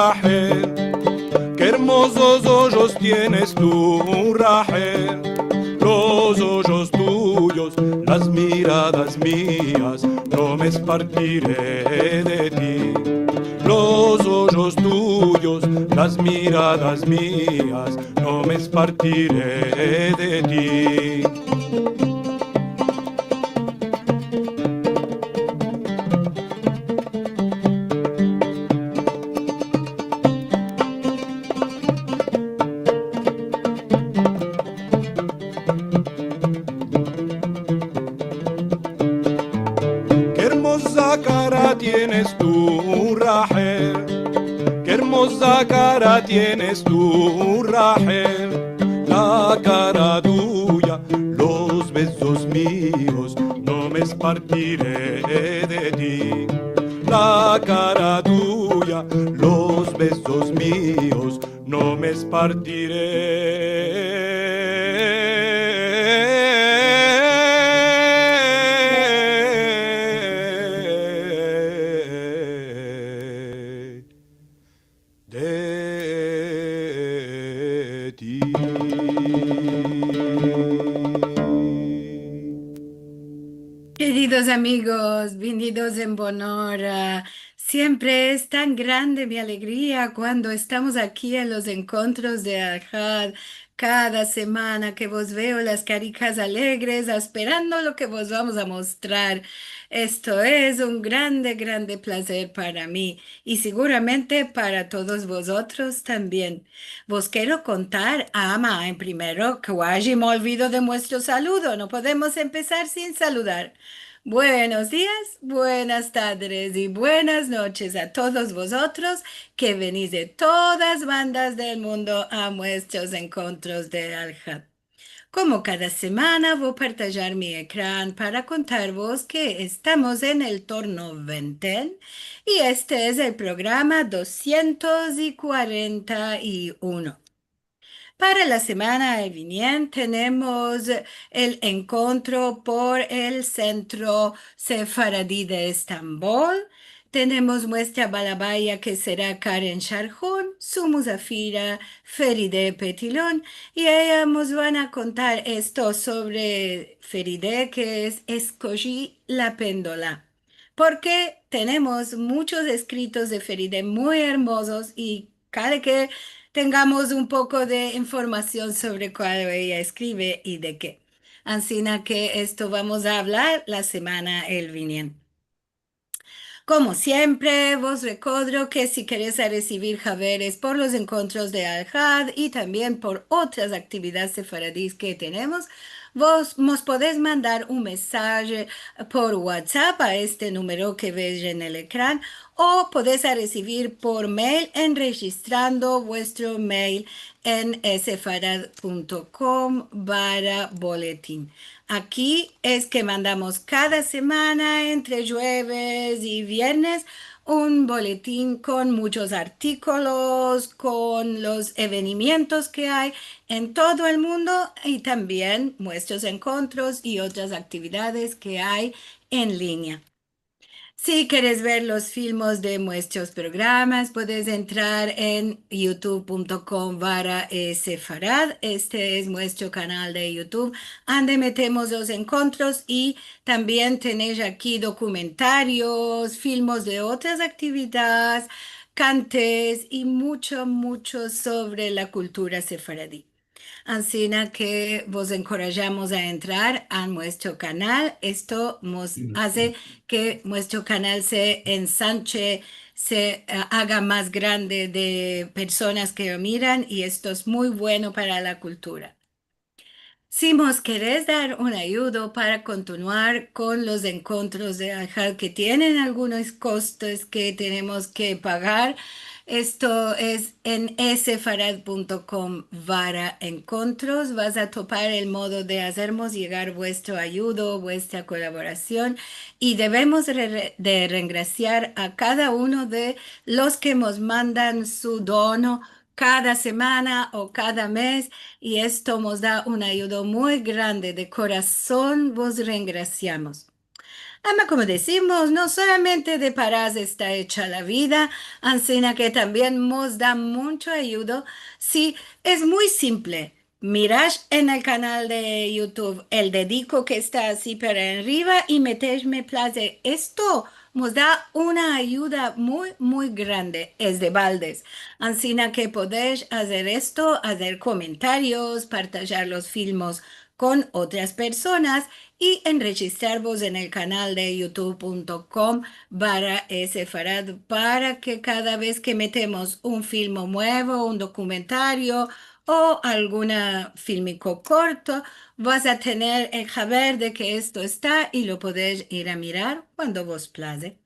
Rachel. Qué hermosos ojos tienes tú, Rachel. Los ojos tuyos, las miradas mías, no me espartiré de ti. Los ojos tuyos, las miradas mías, no me espartiré de ti. Qué hermosa cara tienes tú, Rachel. Qué hermosa cara tienes tú, Rachel. La cara tuya, los besos míos, no me espartiré de ti. La cara tuya, los besos míos, no me espartiré de ti. Queridos amigos, venidos en Bonora, siempre es tan grande mi alegría cuando estamos aquí en los encuentros de Ajad, cada semana que vos veo las caricas alegres, esperando lo que vos vamos a mostrar. Esto es un grande, grande placer para mí y seguramente para todos vosotros también. Vos quiero contar, Ama, en primero, que me olvido de nuestro saludo, no podemos empezar sin saludar. Buenos días, buenas tardes y buenas noches a todos vosotros que venís de todas bandas del mundo a nuestros encuentros de Al-Had. Como cada semana voy a partillar mi ecrán para contaros que estamos en el torno 20 y este es el programa 241. Para la semana viniente tenemos el encuentro por el Centro Sefaradí de Estambul. Tenemos nuestra balabaya que será Karen Sharjun, su musafira Feride Petilón, y ella nos van a contar esto sobre Feride, que es Escogí la péndola. Porque tenemos muchos escritos de Feride muy hermosos y cada que tengamos un poco de información sobre cuál ella escribe y de qué. Así que esto vamos a hablar la semana el viniente. Como siempre, vos recuerdo que si querés a recibir javeres por los encuentros de Al-Had y también por otras actividades sefaradís que tenemos, vos nos podés mandar un mensaje por WhatsApp a este número que ves en el ecrán o podés a recibir por mail en registrando vuestro mail en sefarad.com/boletín. Aquí es que mandamos cada semana entre jueves y viernes un boletín con muchos artículos, con los eventos que hay en todo el mundo y también nuestros encuentros y otras actividades que hay en línea. Si quieres ver los filmes de nuestros programas, puedes entrar en youtube.com/sefarad. Este es nuestro canal de YouTube, donde metemos los encuentros y también tenéis aquí documentarios, filmes de otras actividades, cantes y mucho, mucho sobre la cultura sefaradí. Así que vos encorajamos a entrar a nuestro canal. Esto nos hace que nuestro canal se ensanche, se haga más grande de personas que lo miran y esto es muy bueno para la cultura. Si nos querés dar un ayudo para continuar con los encuentros de Ajal que tienen algunos costos que tenemos que pagar, esto es en sfarad.com/encuentros. Vas a topar el modo de hacernos llegar vuestro ayudo, vuestra colaboración y debemos de regraciar a cada uno de los que nos mandan su dono cada semana o cada mes y esto nos da una ayuda muy grande. De corazón vos regraciamos. Ama, como decimos, no solamente de paras está hecha la vida, ansina que también nos da mucho ayuda. Sí, es muy simple. Miras en el canal de YouTube el dedico que está así para arriba y meterme place. Esto nos da una ayuda muy, muy grande. Es de baldes. Ansina que podéis hacer esto, hacer comentarios, partajar los filmos con otras personas y enregistraros en el canal de youtube.com barra Sefarad para que cada vez que metemos un film nuevo, un documentario o alguna filmico corto, vas a tener el saber de que esto está y lo podéis ir a mirar cuando vos place.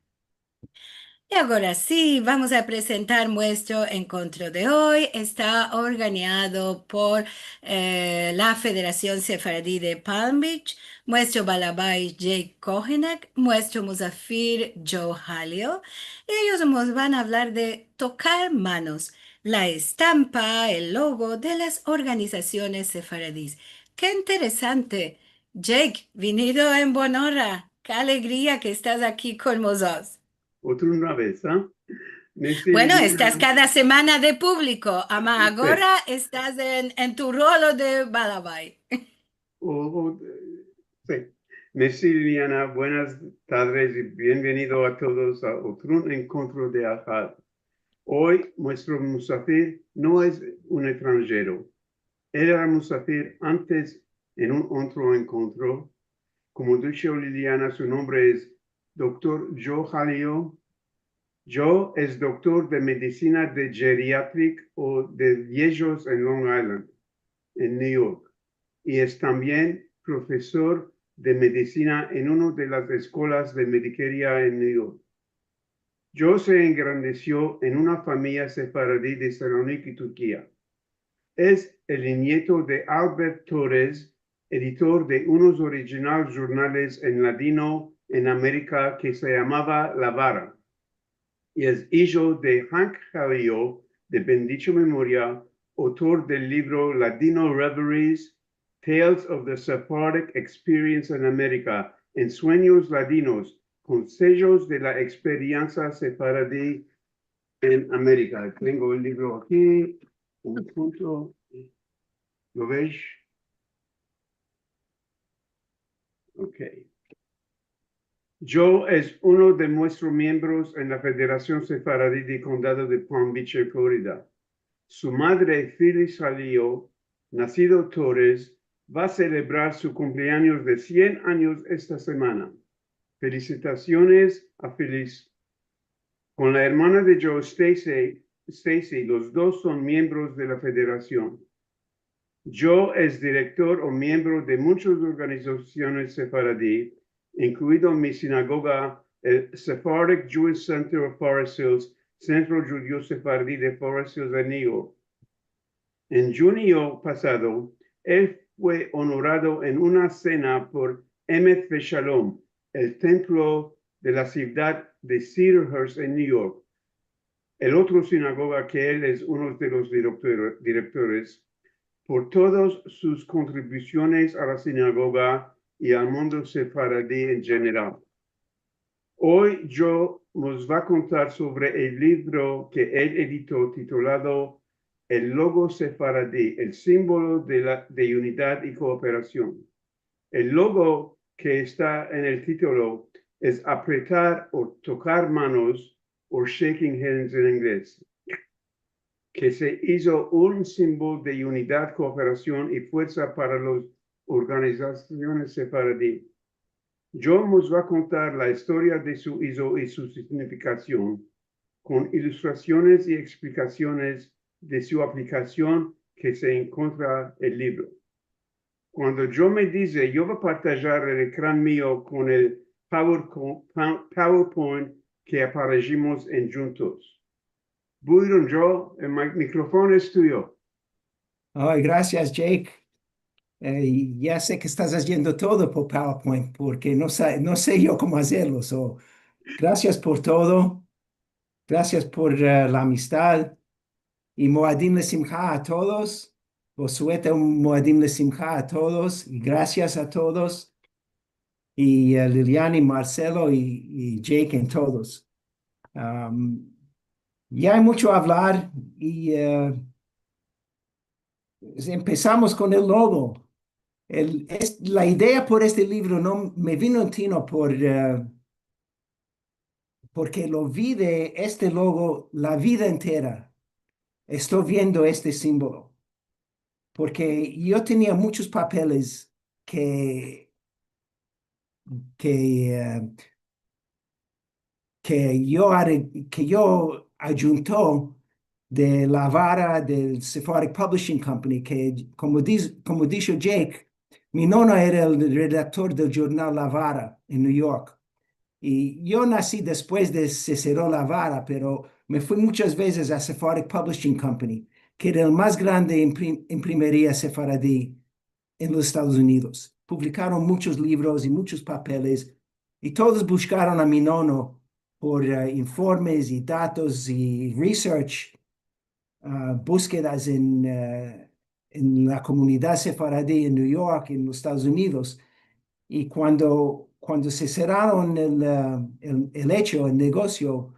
Y ahora sí, vamos a presentar nuestro encuentro de hoy. Está organizado por la Federación Sefaradí de Palm Beach, nuestro Balabai Jake Kohenak, nuestro Musafir Joe Halio. Ellos nos van a hablar de tocar manos, la estampa, el logo de las organizaciones sefaradís. ¡Qué interesante! Jake, venido en buena hora. ¡Qué alegría que estás aquí con nosotros! Otra vez, ¿ah? Merci Bueno, estás Liliana. cada semana de público, ama Sí. ahora estás en tu rol de Balabai. Sí. Merci Liliana, buenas tardes y bienvenido a todos a otro encuentro de Ajad. Hoy nuestro musafir no es un extranjero. Él era musafir antes en un otro encuentro. Como dicho Liliana, su nombre es Dr. Joe Halio. Joe es doctor de medicina de geriátrica o de viejos en Long Island, en New York, y es también profesor de medicina en una de las escuelas de medicina en New York. Joe se engrandeció en una familia sefaradí de Salónica, Turquía. Es el nieto de Albert Torres, editor de unos originales jornales en ladino en América que se llamaba La Vara. Y es hijo de Hank Jalio, de bendita memoria, autor del libro Ladino Reveries, Tales of the Sephardic Experience in America, en Sueños Ladinos, Consejos de la Experiencia Sefaradí en América. Tengo el libro aquí, un punto, ¿lo ves? Ok. Joe es uno de nuestros miembros en la Federación Sefaradí de Condado de Palm Beach, Florida. Su madre, Phyllis Jalio, nacido Torres, va a celebrar su cumpleaños de 100 años esta semana. Felicitaciones a Phyllis. Con la hermana de Joe, Stacy, los dos son miembros de la federación. Joe es director o miembro de muchas organizaciones sefaradí, incluido mi sinagoga, el Sephardic Jewish Center of Forest Hills, Centro Judío Sefardí de Forest Hills en New York. En junio pasado, él fue honorado en una cena por Emet Shalom, el templo de la ciudad de Cedarhurst en New York. El otro sinagoga que él es uno de los directores, por todas sus contribuciones a la sinagoga y al mundo sefaradí en general. Hoy Joe nos va a contar sobre el libro que él editó titulado El logo sefaradí, el símbolo de unidad y cooperación. El logo que está en el título es apretar o tocar manos o shaking hands en inglés, que se hizo un símbolo de unidad, cooperación y fuerza para las organizaciones sefaradí. Joe nos va a contar la historia de su ISO y su significación, con ilustraciones y explicaciones de su aplicación que se encuentra en el libro. Cuando Joe me dice, yo voy a partajar el ecrán mío con el PowerPoint que aparecimos en juntos. Bueno, Joe, el micrófono es tuyo. Ay, gracias, Jake. Ya sé que estás haciendo todo por PowerPoint porque no sé yo cómo hacerlo. So, gracias por todo. Gracias por la amistad. Y Moadim Lesimcha a todos. Bosueta un Moadim Lesimcha a todos. Y gracias a todos. y Liliana y Marcelo y Jake en todos. Ya hay mucho a hablar y empezamos con el logo. La idea por este libro no me vino en tino porque lo vi de este logo la vida entera. Estoy viendo este símbolo, porque yo tenía muchos papeles que, que, que yo adjuntó de la vara del Sephardic Publishing Company, que como dijo Jake, mi nono era el redactor del jornal La Vara en New York. Y yo nací después de se cerró La Vara, pero me fui muchas veces a Sephardic Publishing Company, que era el más grande imprimería sefaradí en los Estados Unidos. Publicaron muchos libros y muchos papeles, y todos buscaron a mi nono por informes y datos y research, búsquedas en la comunidad sefaradí en New York, en los Estados Unidos. Y cuando se cerraron el hecho, el negocio,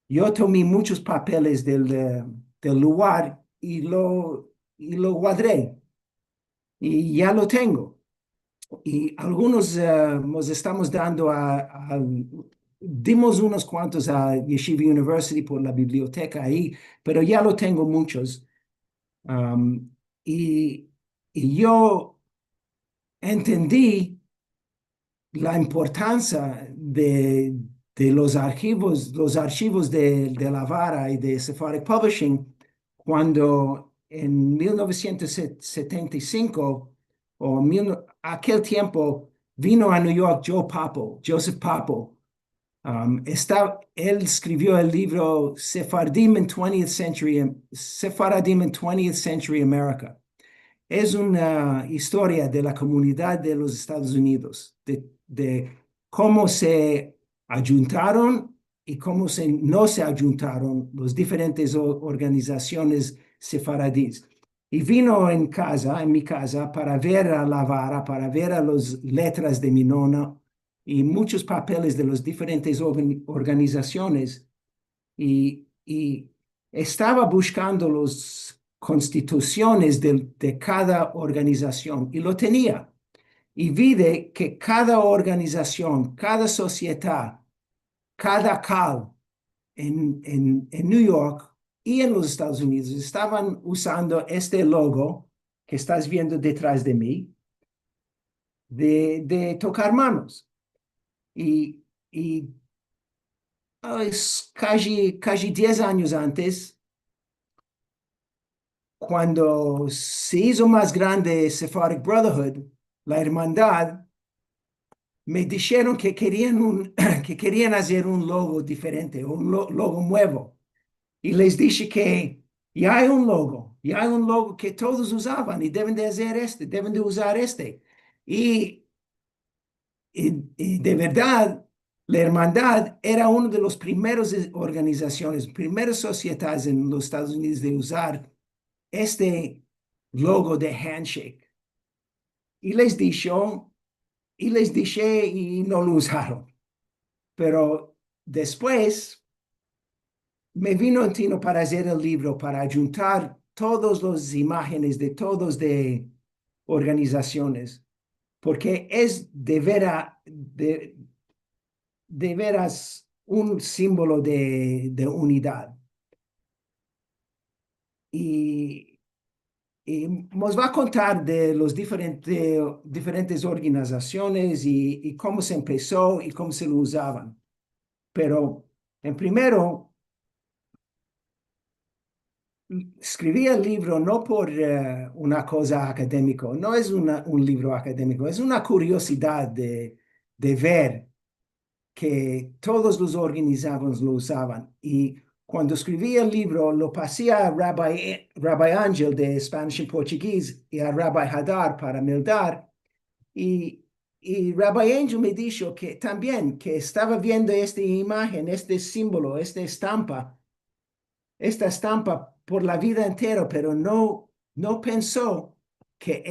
yo tomé muchos papeles del lugar y lo guardé. Y ya lo tengo. Y algunos nos estamos dando dimos unos cuantos a Yeshiva University por la biblioteca ahí, pero ya lo tengo muchos. Um, y, y yo entendí la importancia de los archivos de la Vara y de Sephardic Publishing cuando en 1975 aquel tiempo vino a New York Joseph Papo. Él escribió el libro Sephardim in 20th Century America. Es una historia de la comunidad de los Estados Unidos, de cómo se ayuntaron y cómo no se ayuntaron las diferentes organizaciones sefaradíes. Y vino en mi casa, para ver a la vara, para ver a las letras de mi nona y muchos papeles de las diferentes organizaciones. Y estaba buscando las constituciones de cada organización y lo tenía. Y vi que cada organización, cada sociedad, cada CAL en New York y en los Estados Unidos estaban usando este logo que estás viendo detrás de mí, de tocar manos. Y es casi 10 años antes, cuando se hizo más grande Sephardic Brotherhood, la hermandad, me dijeron que que querían hacer un logo diferente, un logo nuevo. Y les dije que ya hay un logo que todos usaban y deben de hacer deben de usar este. Y de verdad, la hermandad era una de las primeras organizaciones, primeras sociedades en los Estados Unidos de usar este logo de handshake. Y les dije y no lo usaron. Pero después me vino en tino para hacer el libro, para juntar todas las imágenes de todos de organizaciones, porque es de veras un símbolo de unidad. Y nos va a contar de las diferentes organizaciones y cómo se empezó y cómo se lo usaban. Pero en primero, escribí el libro no por una cosa académica, no es un libro académico, es una curiosidad de ver que todos los organizados lo usaban. Y cuando escribí el libro, lo pasé a Rabbi Angel de Spanish y Portugués y a Rabbi Hadar para Mildar. Y Rabbi Angel me dijo que también que estaba viendo esta imagen, este símbolo, esta estampa por la vida entera, pero no pensó que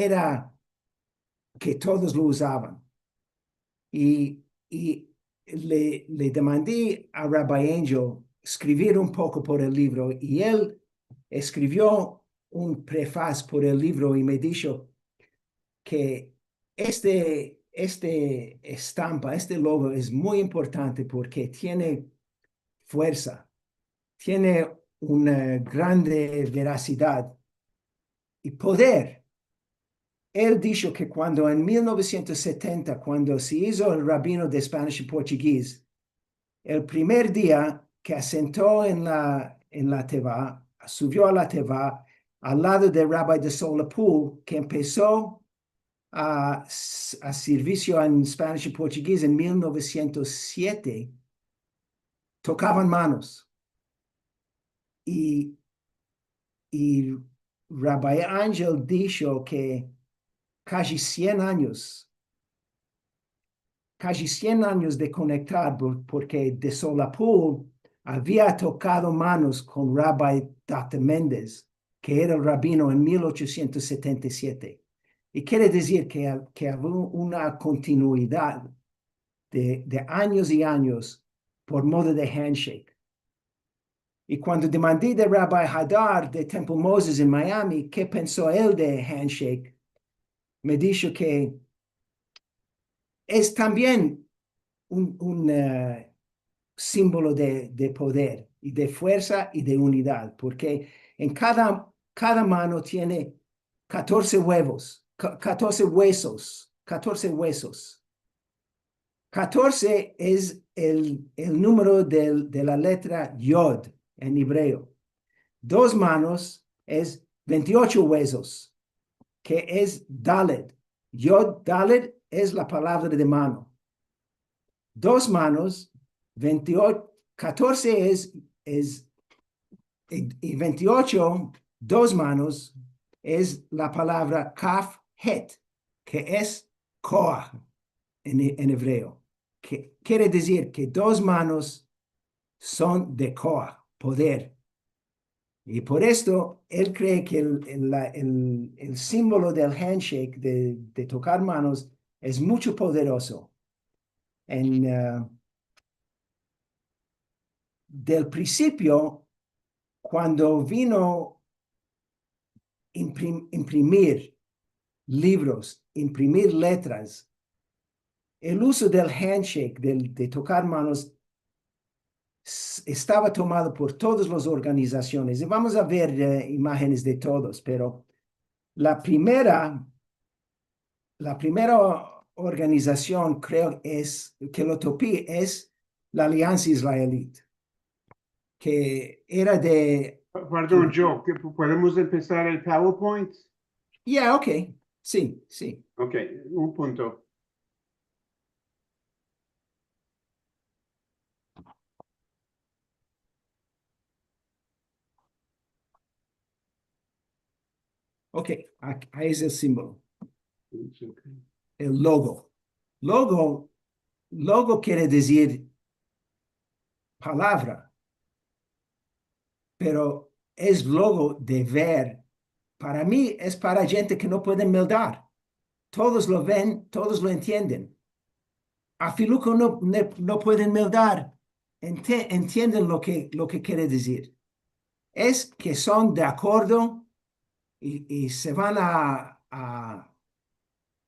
todos lo usaban. y le demandé a Rabbi Angel escribir un poco por el libro y él escribió un prefacio por el libro y me dijo que este estampa, este logo es muy importante porque tiene fuerza, tiene una grande veracidad y poder. Él dijo que cuando en 1970, cuando se hizo el rabino de Spanish y portugués, el primer día que asentó en la teva, subió a la teva, al lado de Rabbi de Solapul, que empezó a servicio en Spanish y portugués en 1907, tocaban manos. Y Rabbi Angel dijo que casi 100 años de conectar, porque de Solapur había tocado manos con Rabbi Dr. Méndez, que era el rabino en 1877. Y quiere decir que había una continuidad de años y años por modo de handshake. Y cuando demandé de Rabbi Hadar de Temple Moses en Miami, ¿qué pensó él de handshake? Me dijo que es también un símbolo de poder y de fuerza y de unidad, porque en cada mano tiene 14 huevos, 14 huesos, 14 huesos. 14 es el número de la letra Yod en hebreo. 2 manos es 28 huesos, que es Dalet. Yod Dalet es la palabra de mano. 2 manos, 28, 14 y 28, 2 manos es la palabra Kaf Het, que es Koach en hebreo. Que quiere decir que 2 manos son de Koach, poder. Y por esto, él cree que el símbolo del handshake, de tocar manos, es mucho poderoso. Del principio, cuando vino imprimir libros, imprimir letras, el uso del handshake, de tocar manos, estaba tomado por todas las organizaciones. Y vamos a ver imágenes de todos, pero la primera organización, creo, que lo topé, es la Alianza Israelita, que era de... Perdón, Joe, ¿podemos empezar el PowerPoint? Yeah, ok. Sí, sí. Ok, un punto. Ok, ahí es el símbolo, It's okay. el logo. Logo quiere decir palabra, pero es logo de ver. Para mí es para gente que no puede meldar. Todos lo ven, todos lo entienden. A Filuco no pueden meldar, entienden lo que quiere decir. Es que son de acuerdo y se van a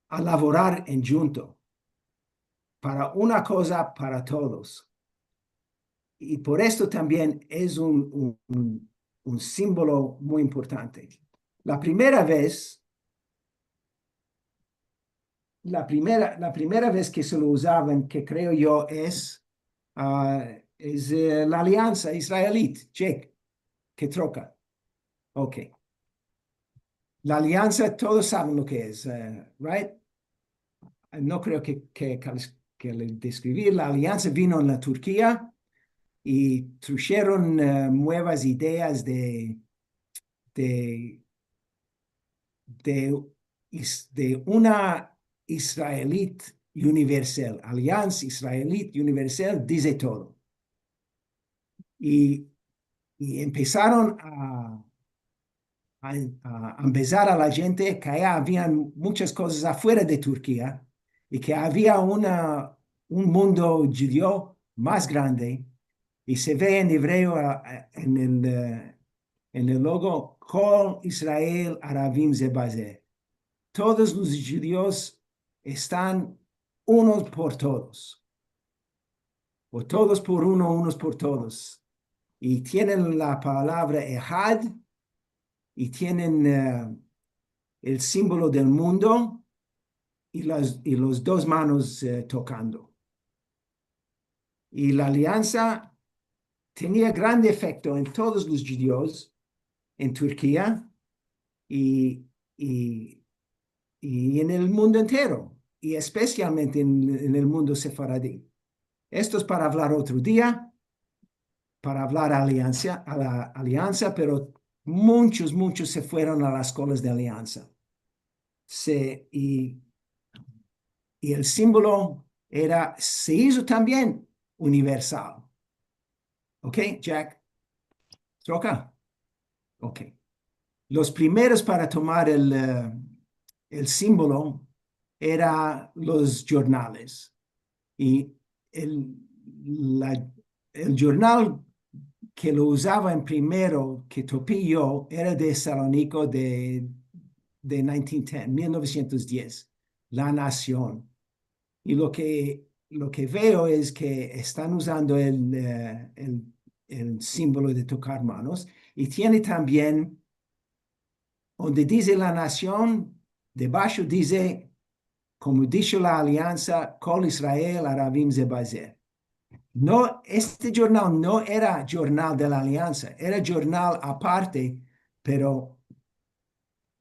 laborar en junto para una cosa para todos. Y por esto también es un símbolo muy importante. La primera vez que se lo usaban, que creo yo es la Alianza Israelita, Jake, que troca. Ok. La alianza, todos saben lo que es, right? No creo que le describir. La alianza vino en la Turquía y trajeron nuevas ideas de una israelita universal. Alianza Israelita Universal dice todo. Y empezaron a empezar a la gente que habían muchas cosas afuera de Turquía y que había una un mundo judío más grande y se ve en hebreo en el logo, Kol Israel Aravim Ze Baze. Todos los judíos están unos por todos, o todos por uno, unos por todos. Y tienen la palabra Ehad y tienen el símbolo del mundo y los dos manos tocando. Y la alianza tenía gran efecto en todos los judíos en Turquía y, y, y en el mundo entero, y especialmente en el mundo sefaradí. Esto es para hablar otro día, para hablar a la alianza, pero muchos se fueron a las escuelas de alianza. Y el símbolo se hizo también universal. ¿Ok, Jack? ¿Troca? Ok. Los primeros para tomar el símbolo eran los jornales. Y el jornal que lo usaba en primero, que topé yo, era de Salónico de 1910, La Nación. Y lo que veo es que están usando el símbolo de tocar manos y tiene también, donde dice La Nación, debajo dice, como dicho la alianza, Kol Israel Aravim Ze Baze. No, este jornal no era jornal de la alianza, era jornal aparte, pero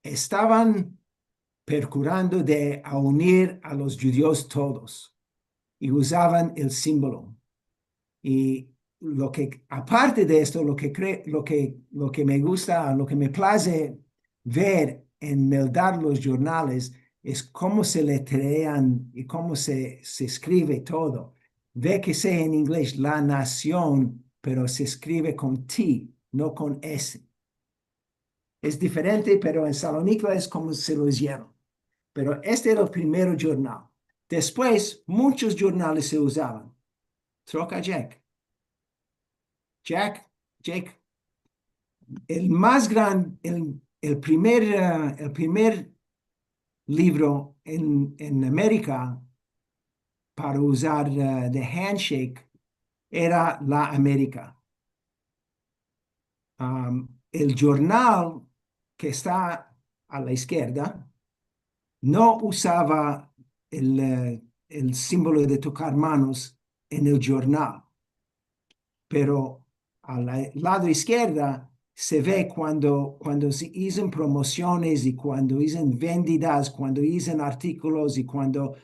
estaban procurando de unir a los judíos todos y usaban el símbolo. Y aparte de esto, lo que me gusta, lo que me place ver en el dar los jornales es cómo se letrean y cómo se escribe todo. Ve que sea en inglés La Nación, pero se escribe con T, no con S. Es diferente, pero en Salónica es como se lo hicieron. Pero este era el primer jornal. Después, muchos jornales se usaban. Troca Jack. Jake. El más grande, el primer libro en América para usar de handshake era La América. El jornal que está a la izquierda no usaba el símbolo de tocar manos en el jornal, pero al lado izquierdo se ve cuando se hicieron promociones y cuando hicieron vendidas, cuando hicieron artículos y cuando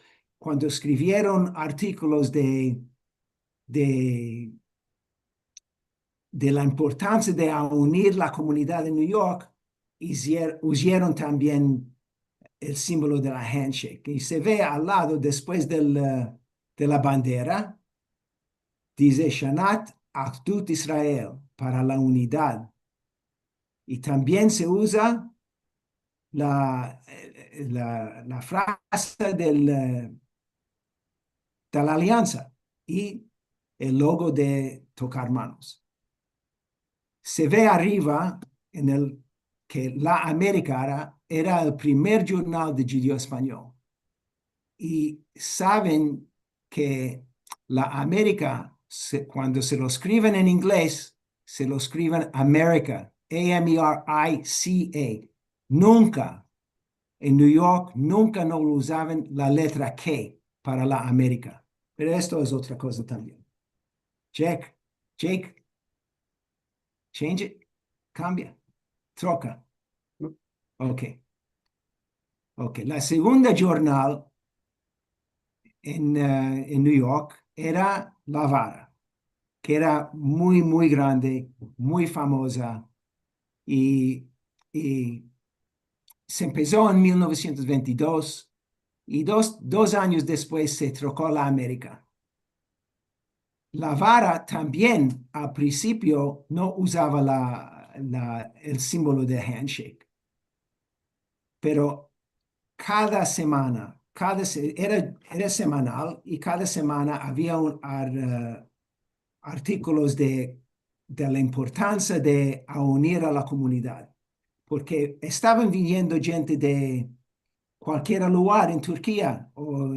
escribieron artículos de la importancia de unir la comunidad de New York, usaron también el símbolo de la handshake. Y se ve al lado, después de la bandera, dice Shanat Achdut Israel, para la unidad. Y también se usa la frase de la alianza y el logo de tocar manos. Se ve arriba que La América era el primer jornal de judío español. Y saben que La América, cuando se lo escriben en inglés, se lo escriben America, America. Nunca, en New York, nunca no usaban la letra K para La América. Pero esto es otra cosa también. Jake, change it, cambia, troca. Ok. La segunda jornal en New York era La Vara, que era muy grande, muy famosa, y se empezó en 1922 y dos años después se trocó La América. La Vara también al principio no usaba el símbolo de handshake, pero cada semana, era semanal y cada semana había artículos de la importancia de unir a la comunidad, porque estaban viniendo gente de cualquier lugar en Turquía, o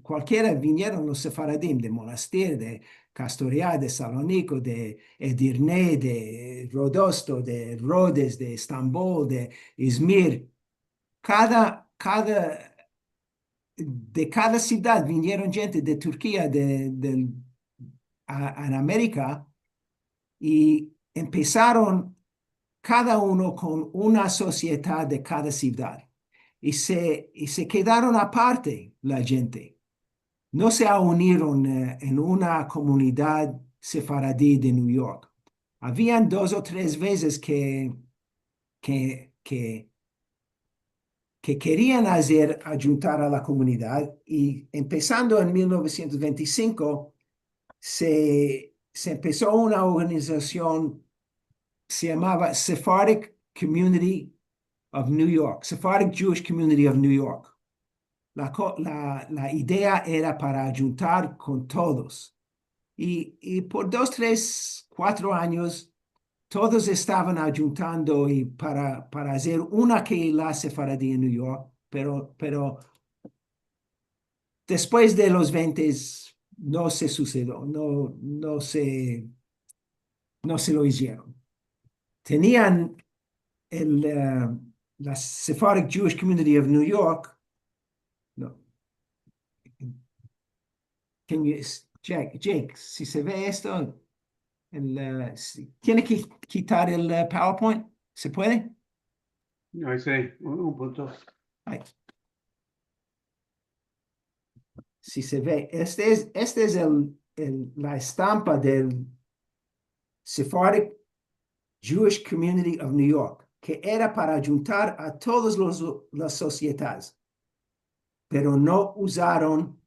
cualquiera vinieron los sefaradim de Monastir, de Castoria, de Salónico, de Edirne, de Rodosto, de Rhodes, de Estambul, de Izmir. De cada ciudad vinieron gente de Turquía, en América, y empezaron cada uno con una sociedad de cada ciudad. Y se quedaron aparte la gente. No se unieron en una comunidad sefaradí de New York. Habían 2 o 3 veces que querían ayudar a la comunidad, y empezando en 1925 se empezó una organización, se llamaba Sephardic Community of New York, Sephardic Jewish Community of New York. La idea era para ayudar con todos. Y por 2, 3, 4 años, todos estaban ayuntando y para hacer una Keilah sefaradí en New York, pero después de los 20 no se sucedió, no se lo hicieron. Tenían la Sephardic Jewish Community of New York. No. Jake, si se ve esto, ¿tiene que quitar el PowerPoint? ¿Se puede? No, ese, un punto. Ay. Si se ve, este es la estampa del Sephardic Jewish Community of New York, que era para juntar a todas las sociedades, pero no usaron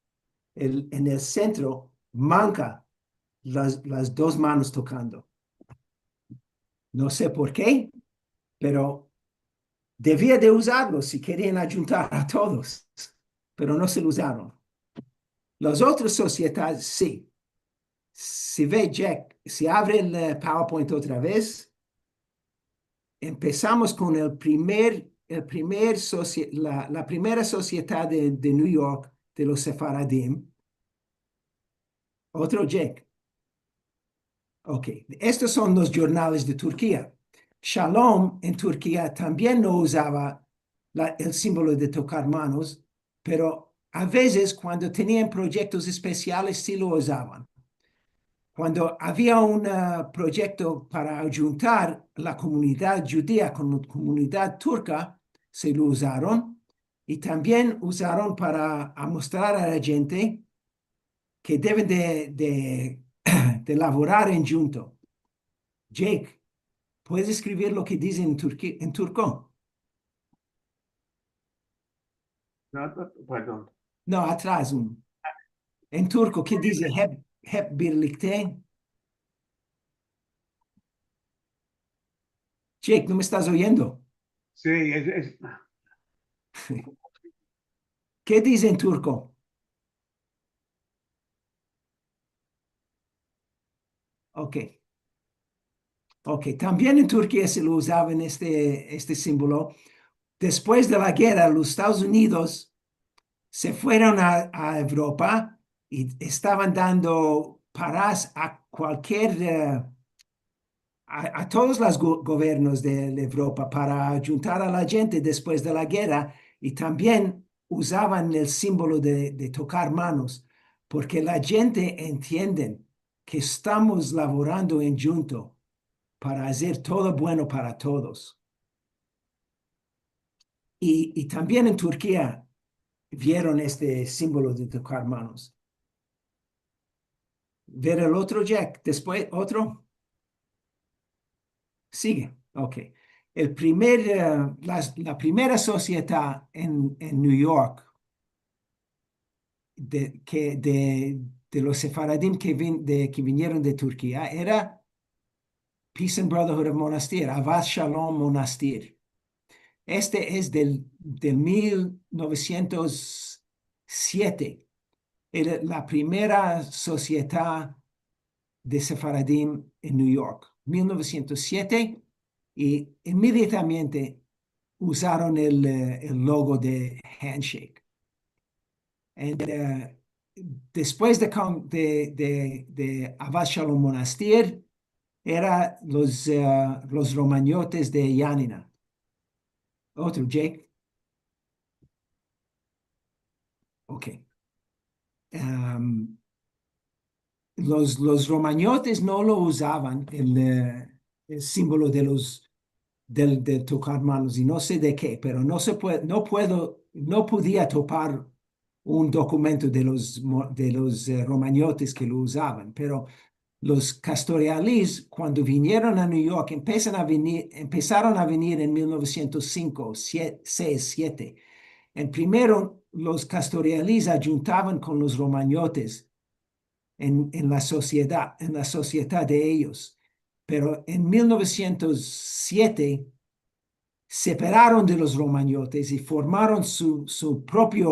en el centro, manca las 2 manos tocando. No sé por qué, pero debía de usarlo si querían ayudar a todos, pero no se lo usaron. Las otras sociedades, sí. Si ve, Jack, si abre el PowerPoint otra vez, empezamos con la primera sociedad de New York, de los Sefaradim. Otro, Jack. Ok, estos son los jornales de Turquía. Shalom en Turquía también no usaba el símbolo de tocar manos, pero a veces cuando tenían proyectos especiales sí lo usaban. Cuando había un proyecto para juntar la comunidad judía con la comunidad turca, se lo usaron, y también usaron para mostrar a la gente que deben de laborar en junto. Jake, ¿puedes escribir lo que dice en turco? No, perdón. No, atrás. En turco, ¿qué dice? Hep birlikte. Jake, ¿no me estás oyendo? Sí, ¿Qué dice en turco? Ok. Ok, también en Turquía se lo usaban este símbolo. Después de la guerra, los Estados Unidos se fueron a Europa y estaban dando paras a a todos los gobiernos de Europa para juntar a la gente después de la guerra, y también usaban el símbolo de tocar manos, porque la gente entiende que estamos laborando en junto para hacer todo bueno para todos. Y también en Turquía vieron este símbolo de tocar manos. Ver el otro, Jack. Después, otro. Sigue. Ok. La primera sociedad en New York de los sefaradim que vinieron de Turquía era Peace and Brotherhood of Monastir, Avad Shalom Monastir. Este es del 1900 era la primera sociedad de Sefaradim en New York. 1907, y inmediatamente usaron el logo de Handshake. Después de Abad Shalom Monastir, era los romañotes de Yanina. Otro, Jake. Ok. Los romañotes no lo usaban, el símbolo de tocar manos, y no sé de qué, pero no podía topar un documento de los romañotes que lo usaban, pero los castorialís, cuando vinieron a New York, empezaron a venir en 1905, 6, 7. Primero, los castorialís ayuntaban con los romañotes en la sociedad de ellos. Pero en 1907 separaron de los romañotes y formaron su propia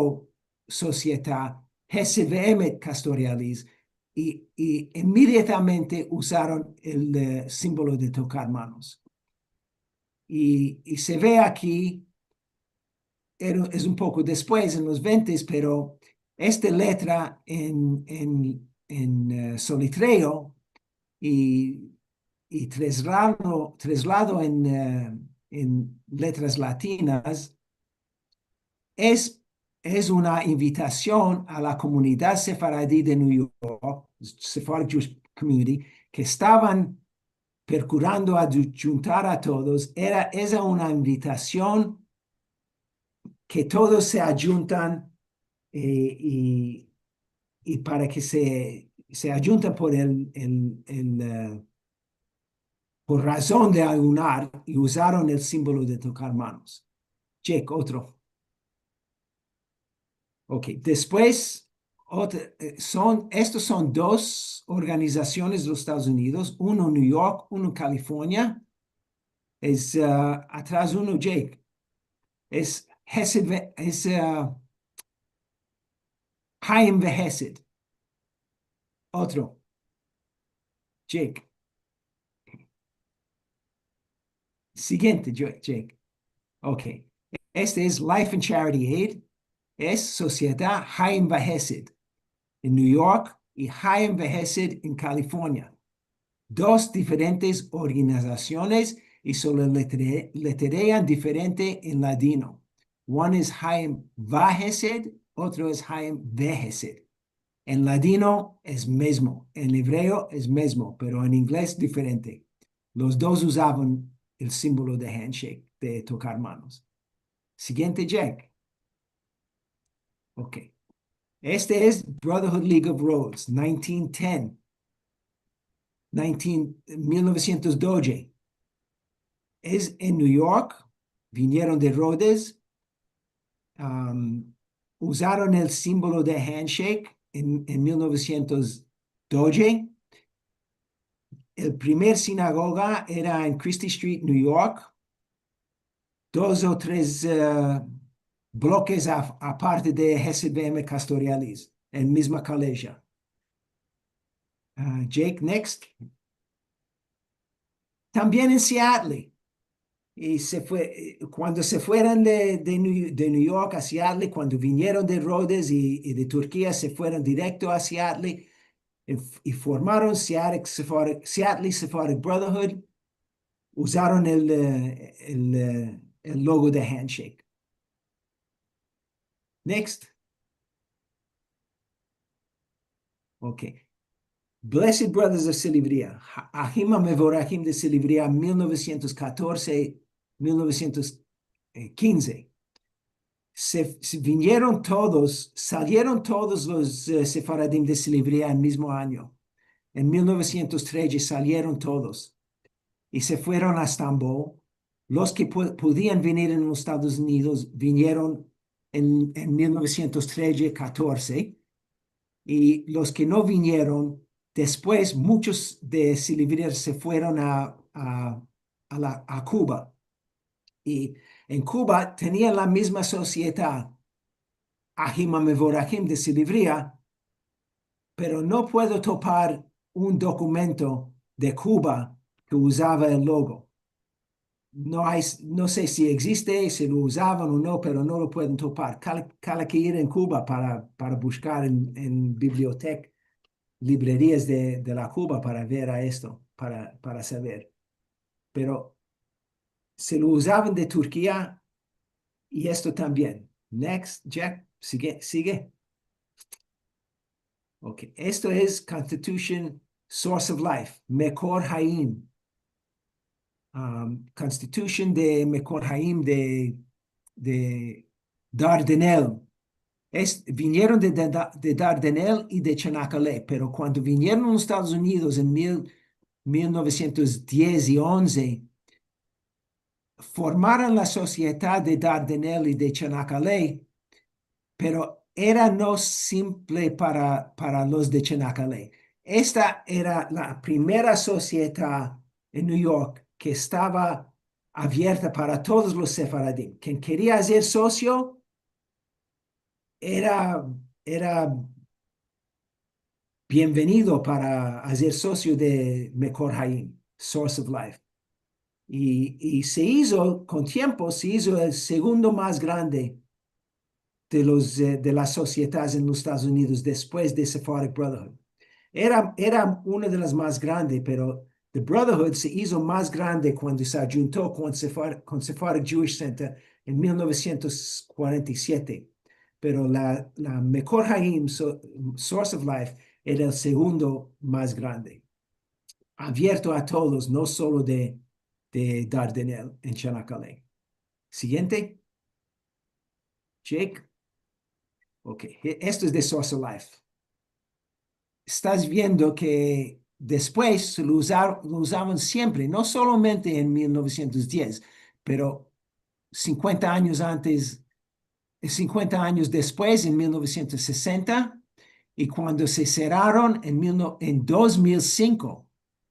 sociedad, HSVM Castorialis, y inmediatamente usaron el símbolo de tocar manos. Y se ve aquí, es un poco después, en los 20, pero esta letra en solitreo y traslado en letras latinas es una invitación a la comunidad sefaradí de New York, Sephardic Jewish Community, que estaban procurando juntar a todos. Esa una invitación que todos se ayuntan y para que se ayuntan por razón de ayunar, y usaron el símbolo de tocar manos. Check, otro. Ok, después, estos son dos organizaciones de los Estados Unidos, uno en New York, uno en California. Es atrás uno, Jake. Es Hesed, Chaim Hesed. Otro, Jake. Siguiente, Jake. Ok. Este es Life and Charity Aid. Es Sociedad Chaim Hesed en New York y Chaim Hesed en California. Dos diferentes organizaciones y solo letrean diferente en ladino. One es Chaim Hesed, otro es Chaim Hesed. En ladino es mismo, en hebreo es mismo, pero en inglés diferente. Los dos usaban el símbolo de handshake, de tocar manos. Siguiente, Jack. Ok. Este es Brotherhood League of Rhodes, 1910. 1912. Es en New York. Vinieron de Rhodes. Usaron el símbolo de handshake en 1912. El primer sinagoga era en Christie Street, New York. 2 o 3 bloques aparte de Hesed BM Castorialis, en misma colegio. Jake, next. También en Seattle. Y cuando se fueron de New York a Seattle, cuando vinieron de Rhodes y de Turquía, se fueron directo a Seattle y formaron Seattle Sephardic Brotherhood. Usaron el logo de handshake. Next. Ok. Blessed Brothers of Silivria, Ahim Mevorachim de Silivria, 1914-1915. Salieron todos los Sefaradim de Silivria el mismo año. En 1913 salieron todos y se fueron a Estambul. Los que podían venir en los Estados Unidos vinieron en 1913-14, y los que no vinieron después, muchos de Silivria se fueron a Cuba. Y en Cuba tenían la misma sociedad, Ahim Mevorachim de Silivria, pero no puedo topar un documento de Cuba que usaba el logo. No sé si existe, si lo usaban o no, pero no lo pueden topar. Cada que ir en Cuba para buscar en bibliotecas, librerías de la Cuba para ver a esto, para saber. Pero se lo usaban de Turquía y esto también. Next, Jack, sigue. Ok, esto es Constitution Source of Life, Mekor Haim. Constitution de Mekor Haim de Dardanelle. Vinieron de Dardanelle y de Chanacolé, pero cuando vinieron a los Estados Unidos en 1910 y 11, formaron la sociedad de Dardanelle y de Chanacolé, pero era no simple para los de Chanacolé. Esta era la primera sociedad en New York que estaba abierta para todos los sefaradín. Quien quería ser socio era bienvenido para ser socio de Mekor Haim, Source of Life. Y se hizo, con tiempo, se hizo el segundo más grande de las sociedades en los Estados Unidos después de Sephardic Brotherhood. Era una de las más grandes, pero The Brotherhood se hizo más grande cuando se juntó con Sephardic Jewish Center en 1947. Pero la Mekor Haim, Source of Life, era el segundo más grande. Abierto a todos, no solo de Dardanelle en Chanacolé. Siguiente. Jake. Ok, esto es de Source of Life. Estás viendo que después lo usaban siempre, no solamente en 1910, pero 50 años antes, 50 años después, en 1960, y cuando se cerraron en 2005,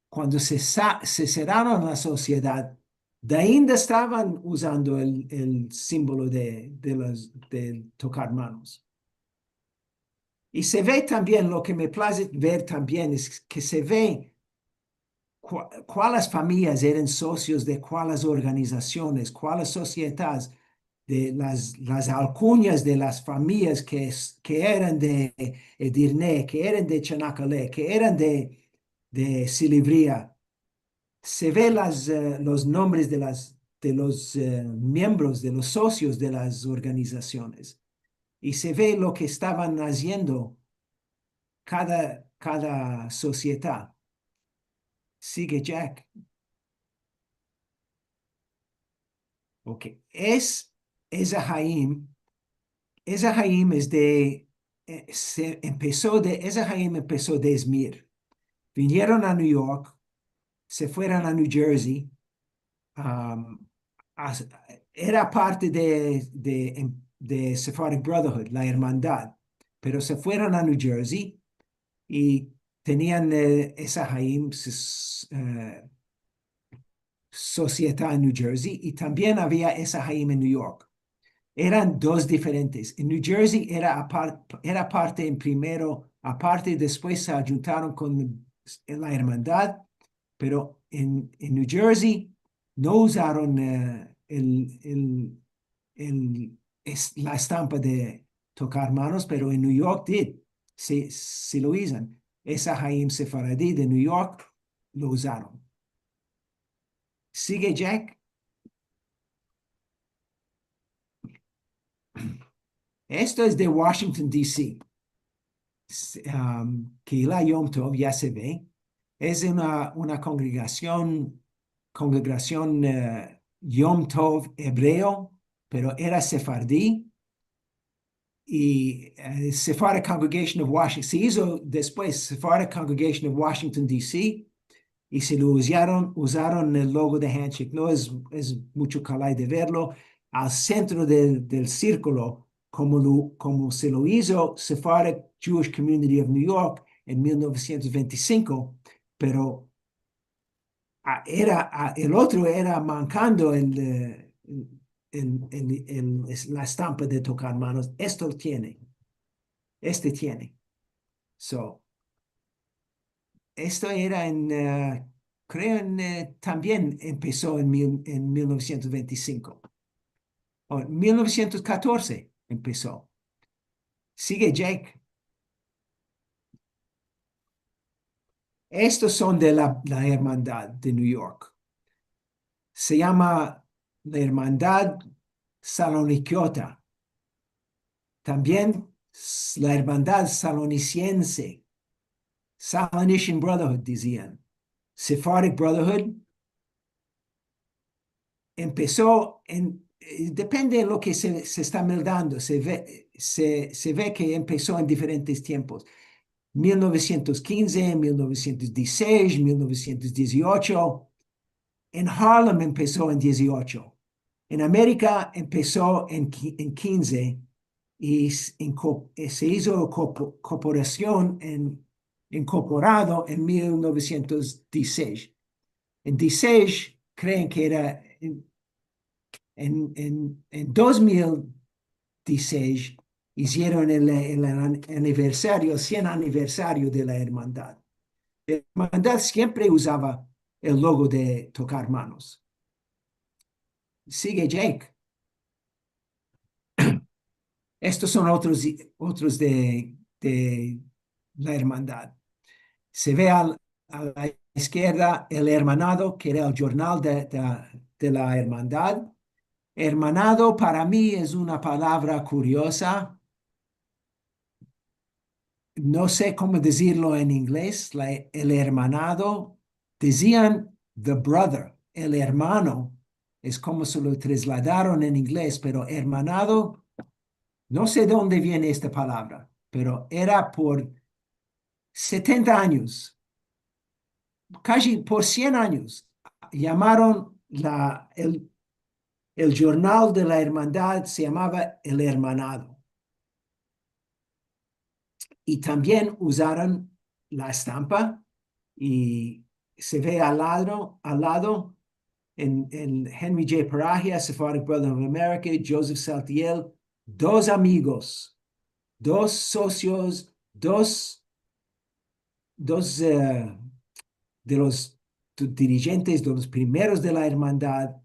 cuando se cerraron la sociedad, de ahí estaban usando el símbolo de tocar manos. Y se ve también, lo que me place ver también es que se ve cuáles familias eran socios de cuáles organizaciones, cuáles sociedades, de las alcunias de las familias que eran de Edirne, que eran de Chanacolé, que eran de Silivria. Se ve los nombres de los miembros, de los socios de las organizaciones. Y se ve lo que estaban haciendo cada sociedad. Sigue, Jack. Ok. Esahaim es Esahaim empezó de Izmir. Vinieron a New York, se fueron a New Jersey. Era parte de Sephardic Brotherhood, la hermandad, pero se fueron a New Jersey y tenían Esahaim, sociedad en New Jersey, y también había Esahaim en New York. Eran dos diferentes. En New Jersey era parte en primero, aparte, después se juntaron con la hermandad, pero en New Jersey no usaron la estampa de tocar manos, pero en New York sí lo usan. Esahaim Sefaradí de New York lo usaron. Sigue, Jack. Esto es de Washington, D.C. Kehila Yom Tov, ya se ve. Es una congregación Yom Tov hebreo, pero era sefardí. Y Sephardic Congregation of Washington, se hizo después Sephardic Congregation of Washington, D.C., y se lo usaron el logo de Handshake. No es mucho calai de verlo. Al centro del círculo, como se lo hizo Sephardic Jewish Community of New York en 1925, pero el otro era mancando la estampa de tocar manos. Esto tiene. Este tiene. So, esto era creo también empezó en 1925. O en 1914 empezó. Sigue Jake. Estos son de la Hermandad de New York. Se llama la Hermandad Saloniquiota. También la Hermandad Saloniciense. Salonician Brotherhood, decían. Sephardic Brotherhood. Empezó depende de lo que se está meldando. Se ve que empezó en diferentes tiempos. 1915, 1916, 1918. En Harlem empezó en 18. En América empezó en 15 y se hizo corporación incorporado en 1916. En 16 creen que era en 2016 hicieron el aniversario, 100 aniversario de la hermandad. La hermandad siempre usaba el logo de tocar manos. Sigue Jake. Estos son otros de la hermandad. Se ve a la izquierda el hermanado, que era el jornal de la hermandad. Hermanado para mí es una palabra curiosa. No sé cómo decirlo en inglés. El hermanado. Decían the brother, el hermano. Es como se lo trasladaron en inglés, pero hermanado, no sé de dónde viene esta palabra, pero era por 70 años, casi por 100 años, llamaron el jornal de la hermandad, se llamaba El Hermanado. Y también usaron la estampa y se ve al lado en Henry J. Parahia, Sephardic Brotherhood of America, Joseph Saltiel, dos amigos, dos socios, dos de los dirigentes, de los primeros de la hermandad,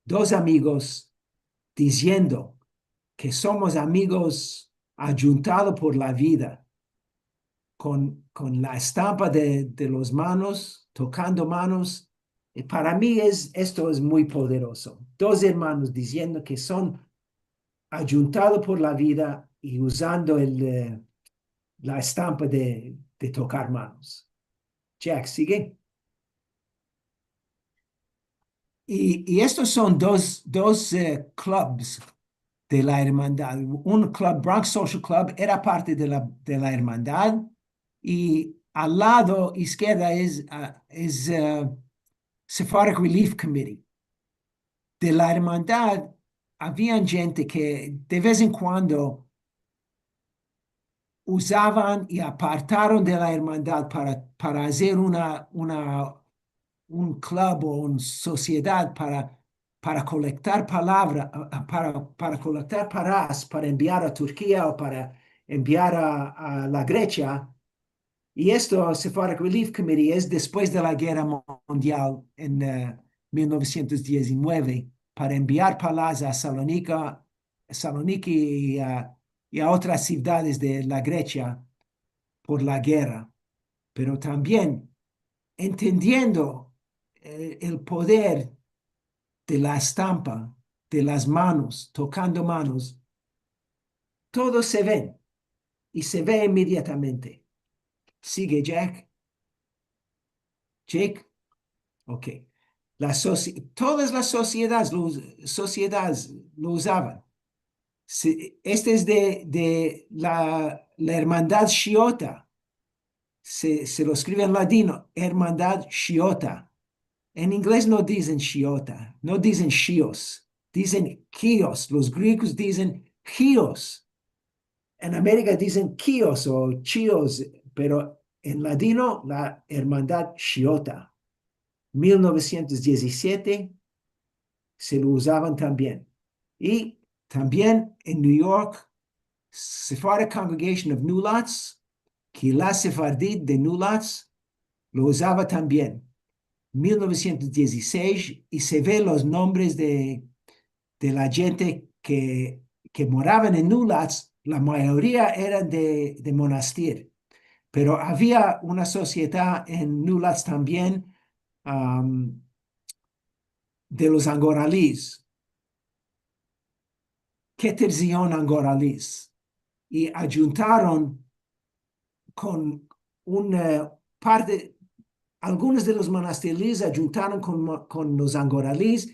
dos amigos diciendo que somos amigos ayuntados por la vida, con la estampa de los manos, tocando manos. Para mí esto es muy poderoso. Dos hermanos diciendo que son ayuntados por la vida y usando la estampa de tocar manos. Jack, sigue. Y estos son dos clubs de la hermandad. Un club, Bronx Social Club, era parte de la hermandad y al lado izquierda es Sephardic Relief Committee. De la hermandad, había gente que de vez en cuando usaban y apartaron de la hermandad para hacer un club o una sociedad para colectar para colectar paras para enviar a Turquía o para enviar a la Grecia. Y esto, Sephardic Relief Committee, es después de la Guerra Mundial en 1919 para enviar palas a Saloniki y a otras ciudades de la Grecia por la guerra. Pero también entendiendo el poder de la estampa, de las manos, tocando manos, todo se ve y se ve inmediatamente. Sigue, Jack. Jake. Ok. Todas las sociedades lo usaban. Este es de la hermandad Shiota. Se lo escribe en latino, hermandad Shiota. En inglés no dicen Shiota, no dicen Shios, dicen Kios. Los griegos dicen Chios. En América dicen Kios o Chios, pero en latino la hermandad Shiota. 1917 se lo usaban también. Y también en New York, Sephardic Congregation of Nulats, Kehillah Sefardit de Nulats, lo usaba también. 1916, y se ve los nombres de la gente que moraban en Nulats, la mayoría eran de Monastir, pero había una sociedad en Nulats también de los angoralíes, Keter Zion angoralíes, y ayuntaron con una parte, algunos de los monasterios ayuntaron con los angoralíes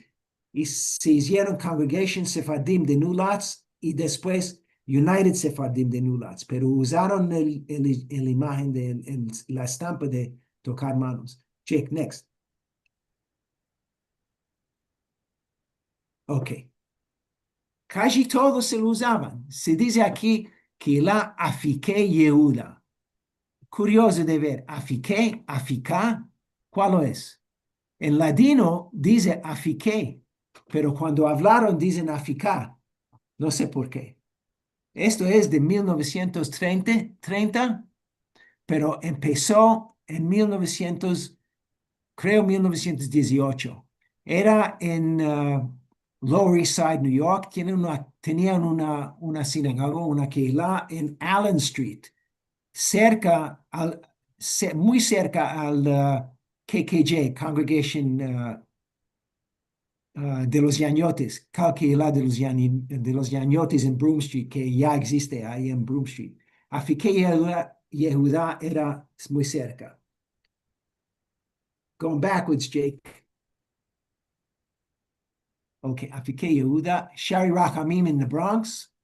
y se hicieron Congregation Sephardim de Nulats y después United Sephardim de Nulats, pero usaron la imagen de la estampa de tocar manos. Jake, next. Ok. Casi todos se lo usaban. Se dice aquí que la Afique Yehuda. Curioso de ver, Afique, Afica, ¿cuál es? En ladino dice Afique, pero cuando hablaron dicen Afica. No sé por qué. Esto es de 1930, pero empezó en 1918. Era en Lower East Side, New York. Tenían una sinagoga, una kehillah en Allen Street, muy cerca al KKJ, Congregation de los Yañotes, Kehillah de los Yañotes en Broome Street, que ya existe ahí en Broome Street. Afique Yehuda era muy cerca. Going backwards, Jake. Ok, Afique Yehuda, Shari Rachamim en the Bronx,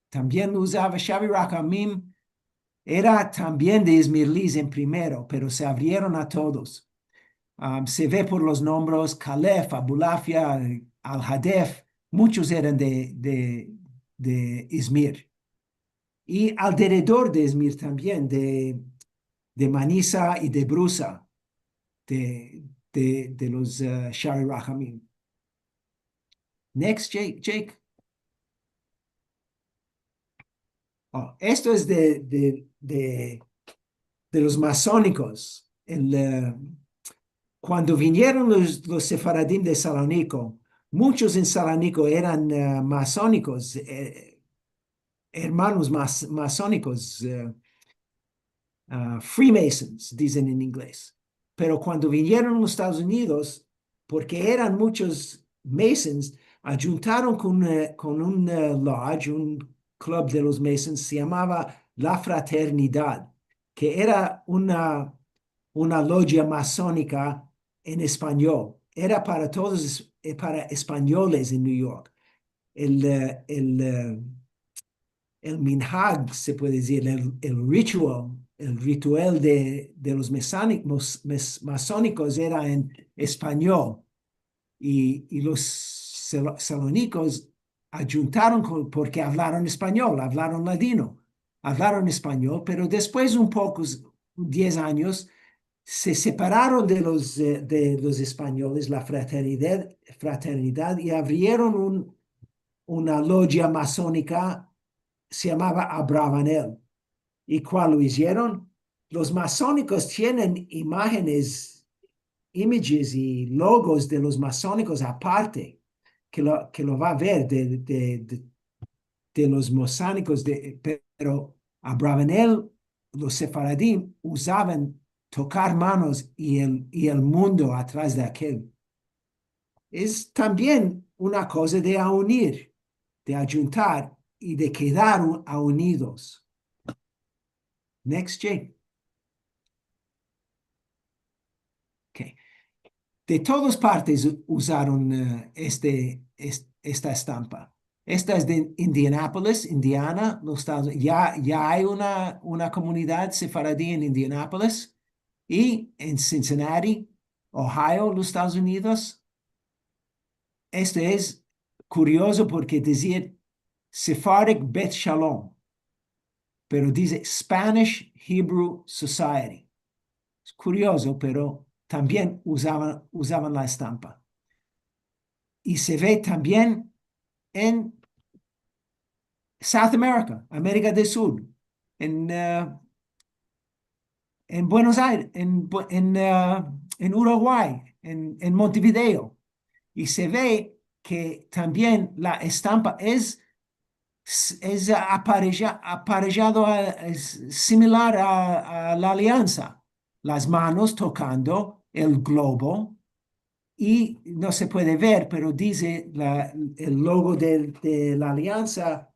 también lo usaba. Shari Rachamim era también de Izmirlis en primero, pero se abrieron a todos. Se ve por los nombres Calef, Abulafia, Al-Hadef, muchos eran de Izmir. Y alrededor de Izmir también, de Manisa y de Brusa, de los Shari Rachamim. Next, Jake. Oh, esto es de los masónicos. Cuando vinieron los sefaradim de Salónico, muchos en Salónico eran masónicos, hermanos masónicos, Freemasons, dicen en inglés. Pero cuando vinieron a los Estados Unidos, porque eran muchos Masons, ayuntaron con un lodge, un club de los Masons, se llamaba La Fraternidad, que era una logia masónica en español. Era para todos, para españoles en New York. El minhag, se puede decir, el ritual de los masónicos era en español. Y los salónicos ayuntaron porque hablaron español, hablaron ladino, hablaron español, pero después un pocos, 10 años, se separaron de los españoles, la fraternidad, y abrieron una logia masónica, se llamaba Abravanel. ¿Y cuál lo hicieron? Los masónicos tienen imágenes y logos de los masónicos aparte, que lo va a ver de los masónicos, pero Abravanel, los sefaradim usaban tocar manos y el mundo atrás de aquel. Es también una cosa de unir, de ayuntar y de quedar unidos. Next, Jay. Okay. De todas partes usaron esta estampa. Esta es de Indianapolis, Indiana. Ya hay una comunidad sefaradí en Indianapolis y en Cincinnati, Ohio, los Estados Unidos. Esto es curioso porque decía Sephardic Beth Shalom, pero dice Spanish Hebrew Society. Es curioso, pero también usaban la estampa. Y se ve también en South America, América del Sur, en, en Buenos Aires, en Uruguay, en Montevideo. Y se ve que también la estampa es aparejado, es similar a la alianza. Las manos tocando el globo y no se puede ver, pero dice el logo de la alianza,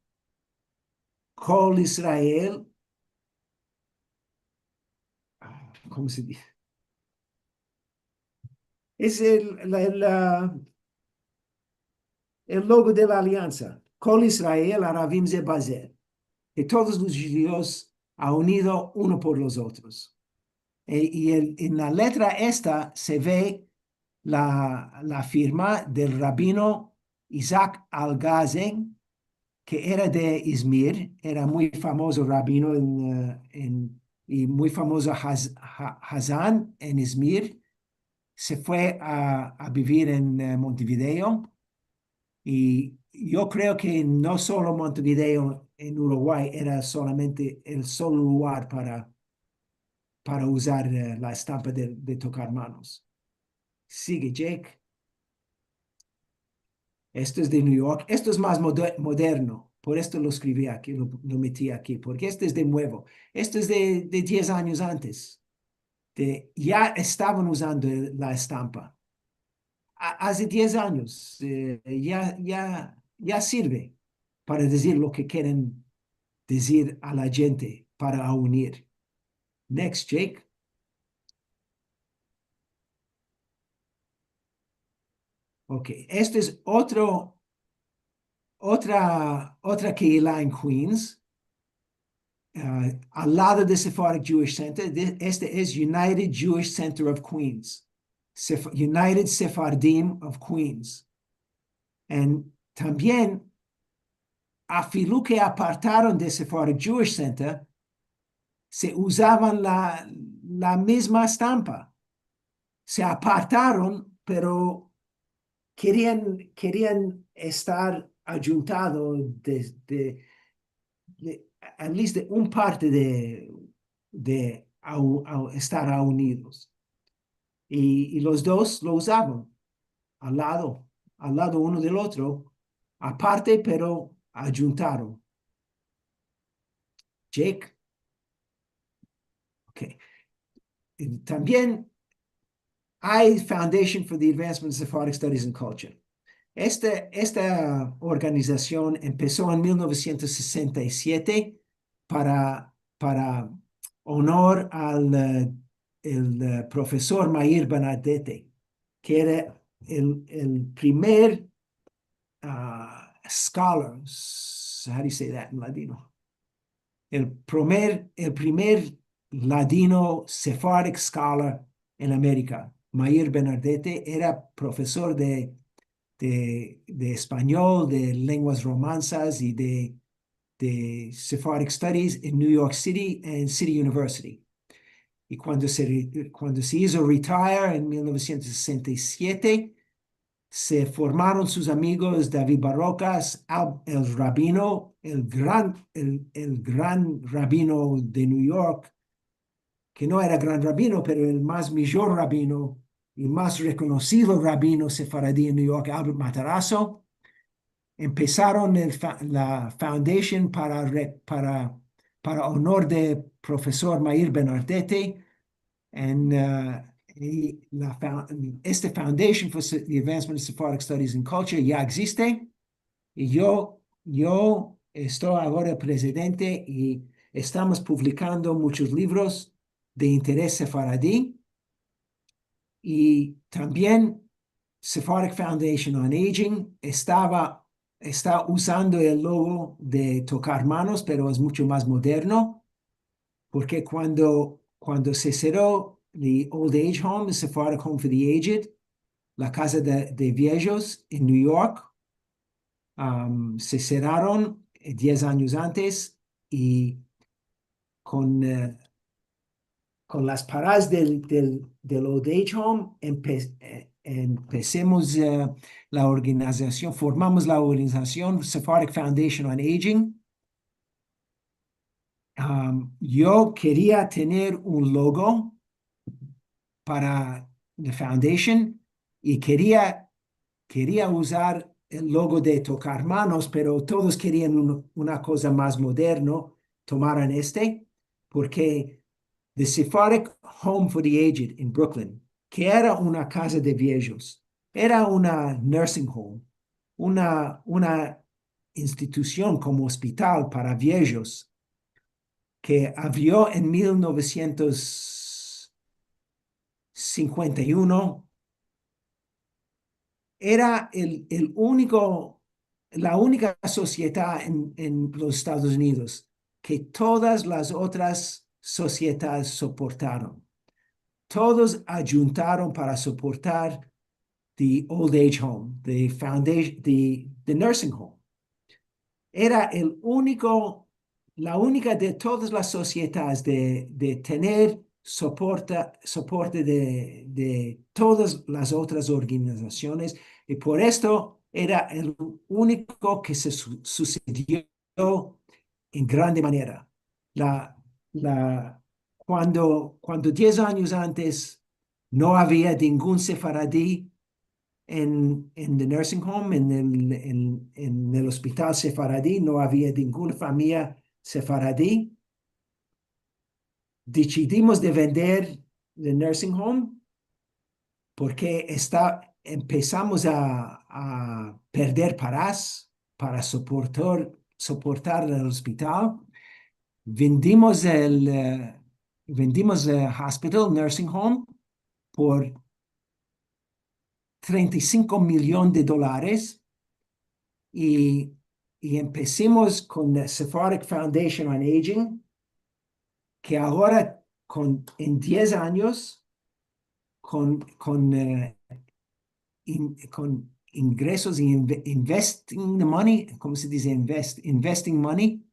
Col Israel. ¿Cómo se dice? Es el logo de la alianza, Col Israel, Aravim Zebazer, que todos los judíos han unido uno por los otros. En la letra esta se ve la firma del rabino Isaac Algazen, que era de Izmir, era muy famoso rabino y muy famoso Hazán en Izmir. Se fue a vivir en Montevideo y yo creo que no solo Montevideo en Uruguay era solamente el solo lugar para usar la estampa de tocar manos. Sigue, Jake. Esto es de New York. Esto es más moderno. Por esto lo escribí aquí, lo metí aquí, porque este es de nuevo. Esto es de 10 años antes. Ya estaban usando la estampa. Hace 10 años ya sirve para decir lo que quieren decir a la gente, para unir. Next, Jake. Ok, esto es otra Keilah en Queens, al lado de Sephardic Jewish Center. Este es United Jewish Center of Queens, United Sephardim of Queens. Y también, a filo que apartaron de Sephardic Jewish Center, se usaban la misma estampa. Se apartaron, pero querían estar ayuntados at least de un parte de estar unidos. Y los dos lo usaban al lado uno del otro, aparte, pero ayuntaron. Jake. Ok. Y también hay Foundation for the Advancement of Sephardic Studies and Culture. Esta organización empezó en 1967 para honor al el profesor Meir Bernardete, que era el primer scholar, how do you say that in ladino? El primer ladino Sephardic scholar en América. Meir Bernardete era profesor de español, de lenguas romanzas y de Sephardic Studies en New York City, en City University. Y cuando se hizo retire en 1967, se formaron sus amigos David Barrocas, el rabino, el gran rabino de New York, que no era gran rabino, pero el más mayor rabino y más reconocido rabino sefaradí en New York, Albert Matarazzo. Empezaron la foundation para honor de profesor Meir Bernardete. Este Foundation for the Advancement of Sephardic Studies and Culture ya existe. Y yo estoy ahora presidente y estamos publicando muchos libros de interés sefaradí. Y también Sephardic Foundation on Aging está usando el logo de tocar manos, pero es mucho más moderno, porque cuando se cerró the Old Age Home, the Sephardic Home for the Aged, la casa de viejos en New York, se cerraron 10 años antes y con las paradas del Old Age Home empecemos la organización, formamos la organización Sephardic Foundation on Aging, Yo quería tener un logo para la foundation y quería usar el logo de tocar manos, pero todos querían una cosa más moderno. Tomaron porque the Sephardic Home for the Aged en Brooklyn, que era una casa de viejos, era una nursing home, una institución como hospital para viejos que abrió en 1951. Era la única sociedad en los Estados Unidos que todas las otras sociedades soportaron. Todos ayuntaron para soportar the old age home, the foundation, the nursing home. Era la única de todas las sociedades de tener soporte de todas las otras organizaciones, y por esto era el único que se sucedió en grande manera. La, cuando 10 años antes no había ningún sefaradí en el nursing home, en el hospital sefaradí, no había ninguna familia sefaradí. Decidimos de vender el nursing home porque empezamos a perder para soportar el hospital. Vendimos el hospital nursing home por $35 millones y empecemos con la Sephardic Foundation on Aging, que ahora en 10 años, con ingresos y investing money, ¿cómo se dice? Investing money,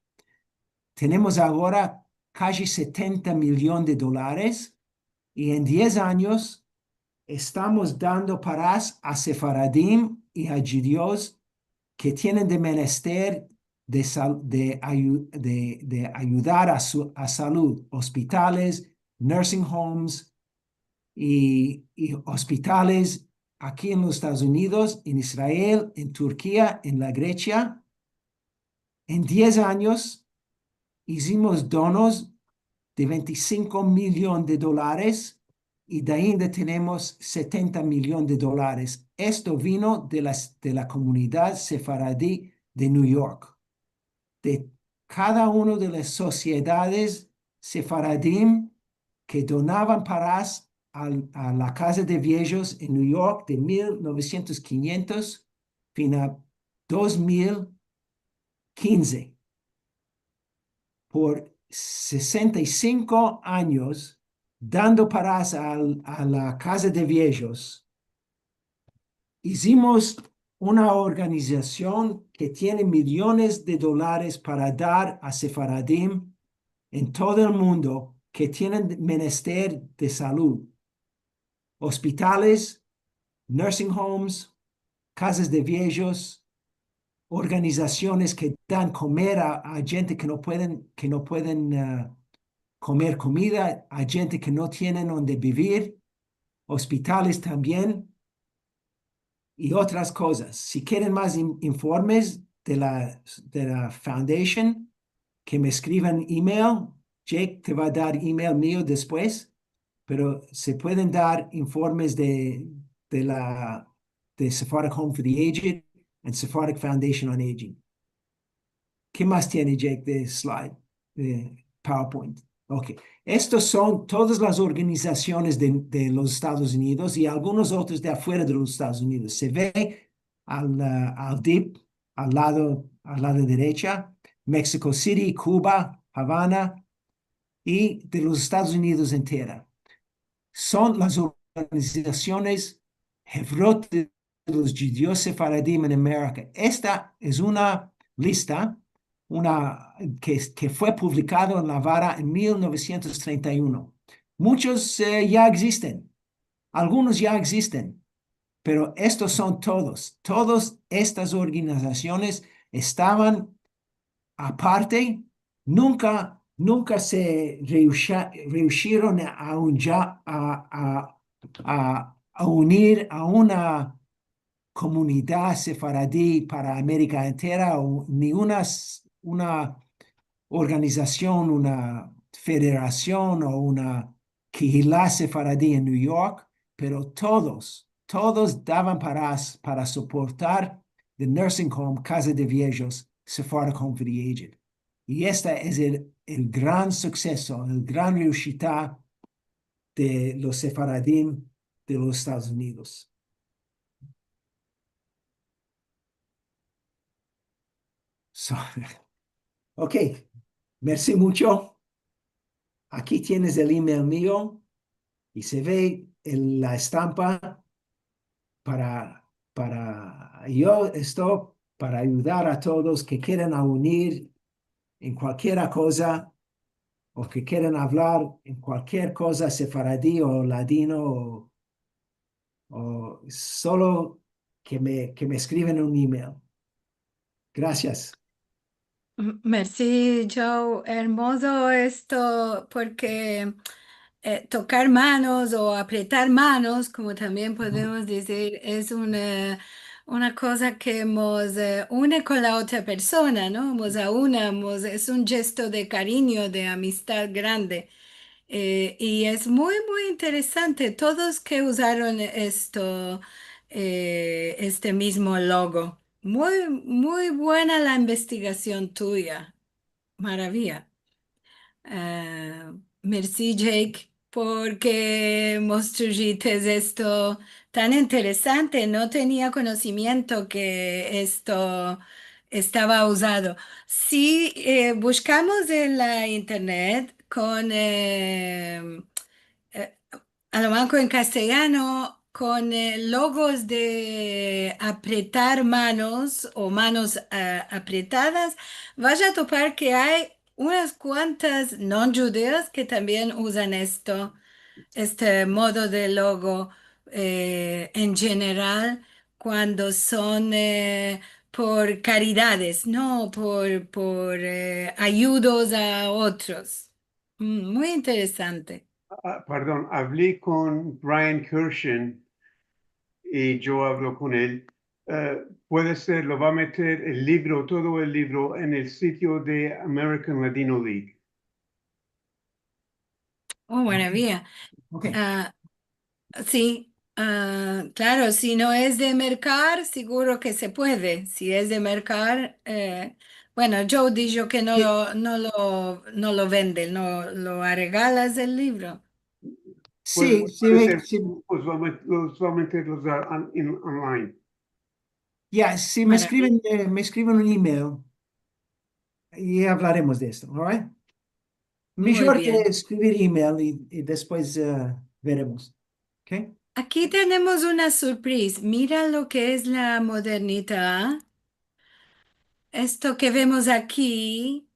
tenemos ahora casi $70 millones y en 10 años estamos dando paras a sefaradim y a judíos que tienen de menester de ayudar a salud, hospitales, nursing homes y hospitales aquí en los Estados Unidos, en Israel, en Turquía, en la Grecia. En 10 años hicimos donos de $25 millones y de ahí tenemos $70 millones. Esto vino de la comunidad sefaradí de New York, de cada una de las sociedades sefaradim que donaban paras a la casa de viejos en New York de 1900 a 2015. Por 65 años dando paras a la casa de viejos, hicimos una organización que tiene millones de dólares para dar a sefaradim en todo el mundo que tienen menester de salud, hospitales, nursing homes, casas de viejos, organizaciones que dan comer a gente que no pueden comer comida, a gente que no tienen donde vivir, hospitales también y otras cosas. Si quieren más informes de la foundation, que me escriban email. Jake te va a dar email mío después, pero se pueden dar informes de Sephardic Home for the Aged and Sephardic Foundation on Aging. ¿Qué más tiene Jake de slide, de PowerPoint? Ok. Estos son todas las organizaciones de los Estados Unidos y algunos otros de afuera de los Estados Unidos. Se ve al DIP, al lado derecha, Mexico City, Cuba, Havana y de los Estados Unidos entera. Son las organizaciones Hevrot de los judíos sefaradim en América. Esta es una lista que fue publicado en la Vara en 1931. Muchos ya existen, algunos ya existen, pero estos son todos. Todas estas organizaciones estaban aparte, nunca nunca se rehusieron a unir a una comunidad sefaradí para América entera, o ni una organización, una federación o una quijilá sefaradí en New York, pero todos daban para soportar the nursing home, Casa de Viejos, Sephardic Home for the Aged. Y este es el gran suceso, el gran réussite de los sefaradín de los Estados Unidos. So, ok, merci mucho. Aquí tienes el email mío y se ve la estampa yo estoy para ayudar a todos que quieran unir en cualquier cosa o que quieran hablar en cualquier cosa sefaradí o ladino o solo que me escriben un email. Gracias. Merci, Joe. Hermoso esto porque tocar manos o apretar manos, como también podemos decir, es una cosa que nos une con la otra persona, ¿no? Nos aunamos, es un gesto de cariño, de amistad grande. Y es muy, muy interesante. Todos que usaron esto, este mismo logo. Muy, muy buena la investigación tuya. Maravilla. Eh, Merci, Jake, porque mostraste esto tan interesante. No tenía conocimiento que esto estaba usado. Si buscamos en la internet con eh, a lo banco en castellano con logos de apretar manos o manos apretadas, vaya a topar que hay unas cuantas non-judeos que también usan esto, este modo de logo en general cuando son por caridades, no por ayudos a otros. Muy interesante. Perdón, hablé con Brian Kirshen y yo hablo con él. Puede ser, lo va a meter el libro, todo el libro, en el sitio de American Latino League. Oh, maravilla. Ok. Ah, sí, claro, si no es de mercar, seguro que se puede. Si es de mercar, bueno, Joe dijo que no lo vende, no lo regalas el libro. Sí, sí, Puede ser, sí, los va a meter online. ya, si Maravilla. me escriben un email y hablaremos de esto, ¿all right? Muy Mejor que bien. escribir email y después veremos. ¿Ok? Aquí tenemos una sorpresa. Mira lo que es la modernidad. Esto que vemos aquí,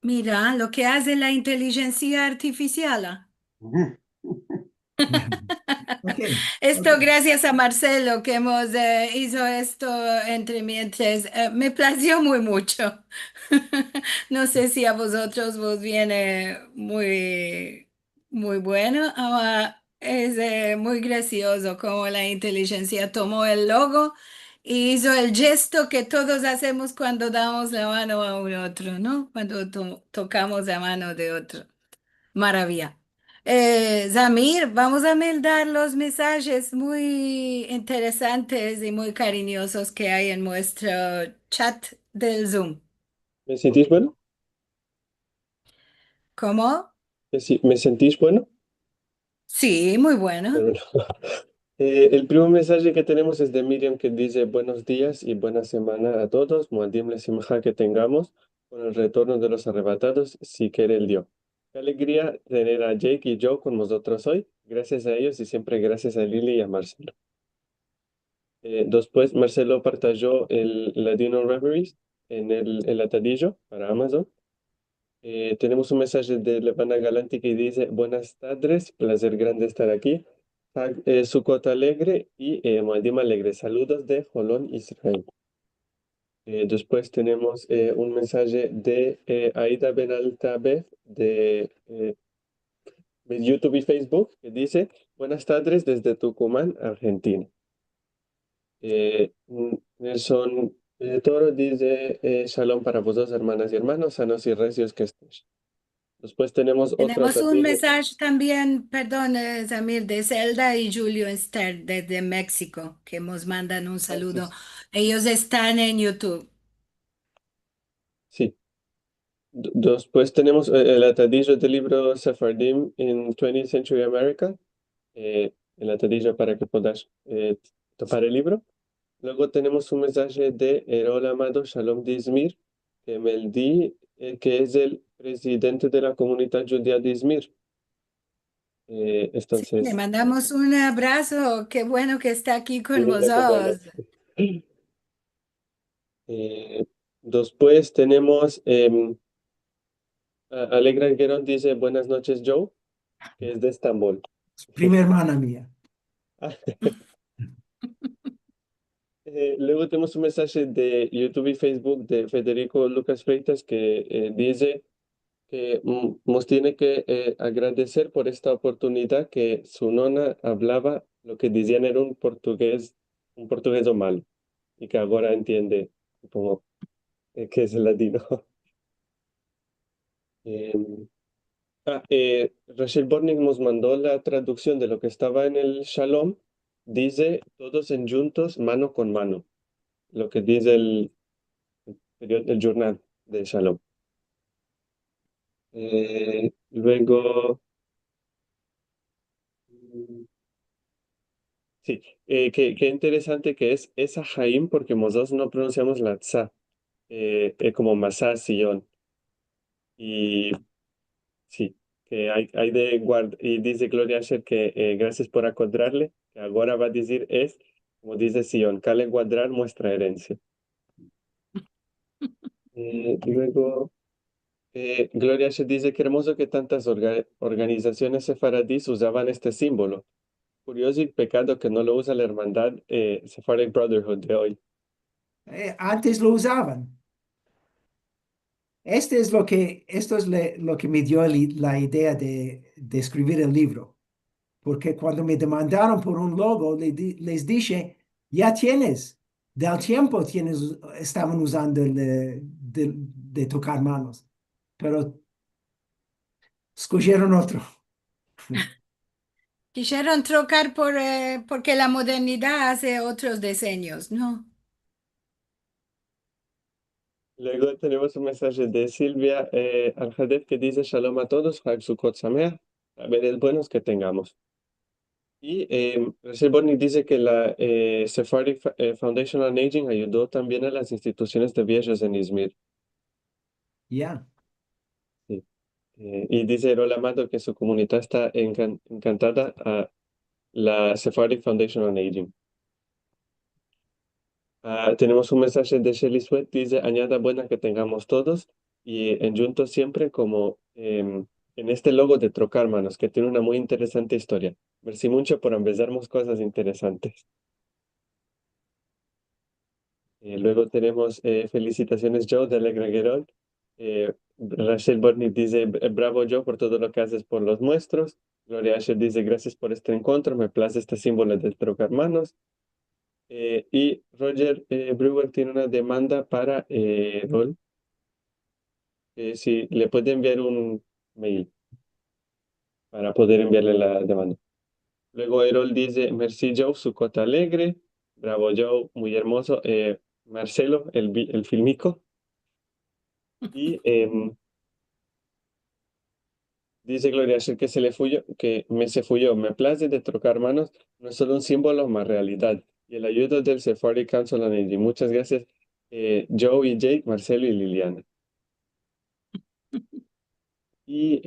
mira lo que hace la inteligencia artificial. Ok, ok. Esto gracias a Marcelo que hemos hizo esto entre mientras. Me plació muy mucho. No sé si a vosotros vos viene muy, muy bueno. Es muy gracioso como la inteligencia tomó el logo y hizo el gesto que todos hacemos cuando damos la mano a un otro, ¿no? Cuando tocamos la mano de otro. Maravilla. Zamir, vamos a mandar los mensajes muy interesantes y muy cariñosos que hay en nuestro chat del Zoom. ¿Me sentís bueno? ¿Cómo? ¿Me sentís bueno? Sí, muy bueno. Bueno, el primer mensaje que tenemos es de Miriam que dice buenos días y buena semana a todos. Moadim la simja que tengamos con el retorno de los arrebatados, si quiere el Dios. Qué alegría tener a Jake y Joe con nosotros hoy. Gracias a ellos y siempre gracias a Lily y a Marcelo. Después, Marcelo partajó el Ladino Reveries en el atadillo para Amazon. Tenemos un mensaje de Levana Galante que dice, buenas tardes, placer grande estar aquí. Sukkot alegre y Moedim alegre. Saludos de Jolón, Israel. Después tenemos un mensaje de Aida Benaltabez de YouTube y Facebook que dice: Buenas tardes desde Tucumán, Argentina. Nelson Toro dice: Shalom para vos dos, hermanas y hermanos, sanos y recios que estéis. Después tenemos otro Tenemos un atardecer. mensaje también, perdón, Samir, de Zelda y Julio Esther desde México, que nos mandan un saludo. Ellos están en YouTube. Sí. Después tenemos el atadillo del libro Sephardim in 20th Century America, el atadillo para que puedas topar el libro. Luego tenemos un mensaje de Erol Amado Shalom de Izmir, que me di, que es el presidente de la comunidad judía de Izmir. Sí, le Entonces, mandamos un abrazo. Qué bueno que está aquí con viene de acompañar. vosotros. Eh, Después tenemos Alegra Guerón dice: Buenas noches, Joe, que es de Estambul. Prima hermana mía. Luego tenemos un mensaje de YouTube y Facebook de Federico Lucas Freitas que dice que nos tiene que agradecer por esta oportunidad que su nona hablaba lo que decían era un portugués malo, y que ahora entiende, supongo, que es el latino. Em, Rachel Borning nos mandó la traducción de lo que estaba en el Shalom. Dice: todos en juntos, mano con mano, lo que dice el journal de Shalom. Luego, mm, sí, qué interesante que es esa Jaim, porque nosotros no pronunciamos la tza, como Masá, Sion. Y sí, que hay de guardar, y dice Gloria Asher que gracias por acordarle, que ahora va a decir es, como dice Sion, cale guardar nuestra herencia. Luego, Gloria Asher dice: qué hermoso que tantas organizaciones sefaradís usaban este símbolo. Curioso y pecado que no lo usa la hermandad Sephardic Brotherhood de hoy. Antes lo usaban. Esto es lo que me dio la idea de escribir el libro, porque cuando me demandaron por un logo, les dije, ya tienes, del tiempo estaban usando el de tocar manos, pero escogieron otro. Quisieron trocar porque la modernidad hace otros diseños, ¿no? Luego tenemos un mensaje de Silvia Al-Hadef que dice: Shalom a todos, Hag Sukkot Sameach, a ver, es buenos que tengamos. Y Rachel Bornik dice que la Sephardic Foundation on Aging ayudó también a las instituciones de viejos en Izmir. Ya. Sí. Y dice Erol Amado que su comunidad está encantada a la Sephardic Foundation on Aging. Tenemos un mensaje de Shelly Sweat, dice: añada buena que tengamos todos, y en juntos siempre, como en este logo de Trocar Manos, que tiene una muy interesante historia. Merci mucho por empezarnos cosas interesantes. Luego tenemos felicitaciones, Joe, de Alegra Guerón. Rachel Borny dice: bravo, Joe, por todo lo que haces por los nuestros. Gloria Asher dice: gracias por este encuentro, me place este símbolo de Trocar Manos. Y Roger Brewer tiene una demanda para Rol. Si le puede enviar un mail para poder enviarle la demanda. Luego Erol dice: merci Joe, su cota alegre. Bravo Joe, muy hermoso. Marcelo, el filmico. Y dice Gloria Asher que se fuyó. Me place de trocar manos, no es solo un símbolo, más realidad. Y el ayuda del Sephardic Council on Aging. Muchas gracias, Joe y Jake, Marcelo y Liliana. Y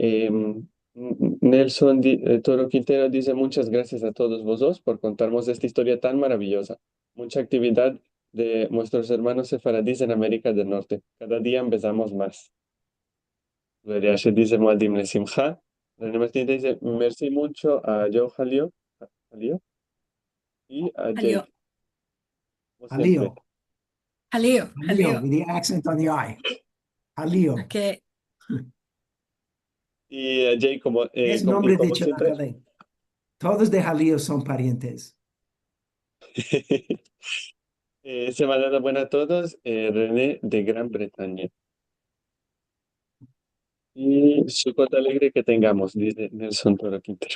Nelson Toro Quintero dice: muchas gracias a todos vos dos por contarnos esta historia tan maravillosa. Mucha actividad de nuestros hermanos sefaradíes en América del Norte. Cada día empezamos más. Gloria Asher dice: Moadim Lesimcha. René Martínez dice: merci mucho a Joe Jalio y a Adiós. Jake, como siempre. Alío. Jalío, Jalío, with the accent on the I. Jalío. Ok. Y Jake, Es y nombre de como siempre, Chinatalé. Todos de Jalío son parientes. semana buena a todos, René de Gran Bretaña. Y Sukkot alegre que tengamos, dice Nelson Toro Quintero.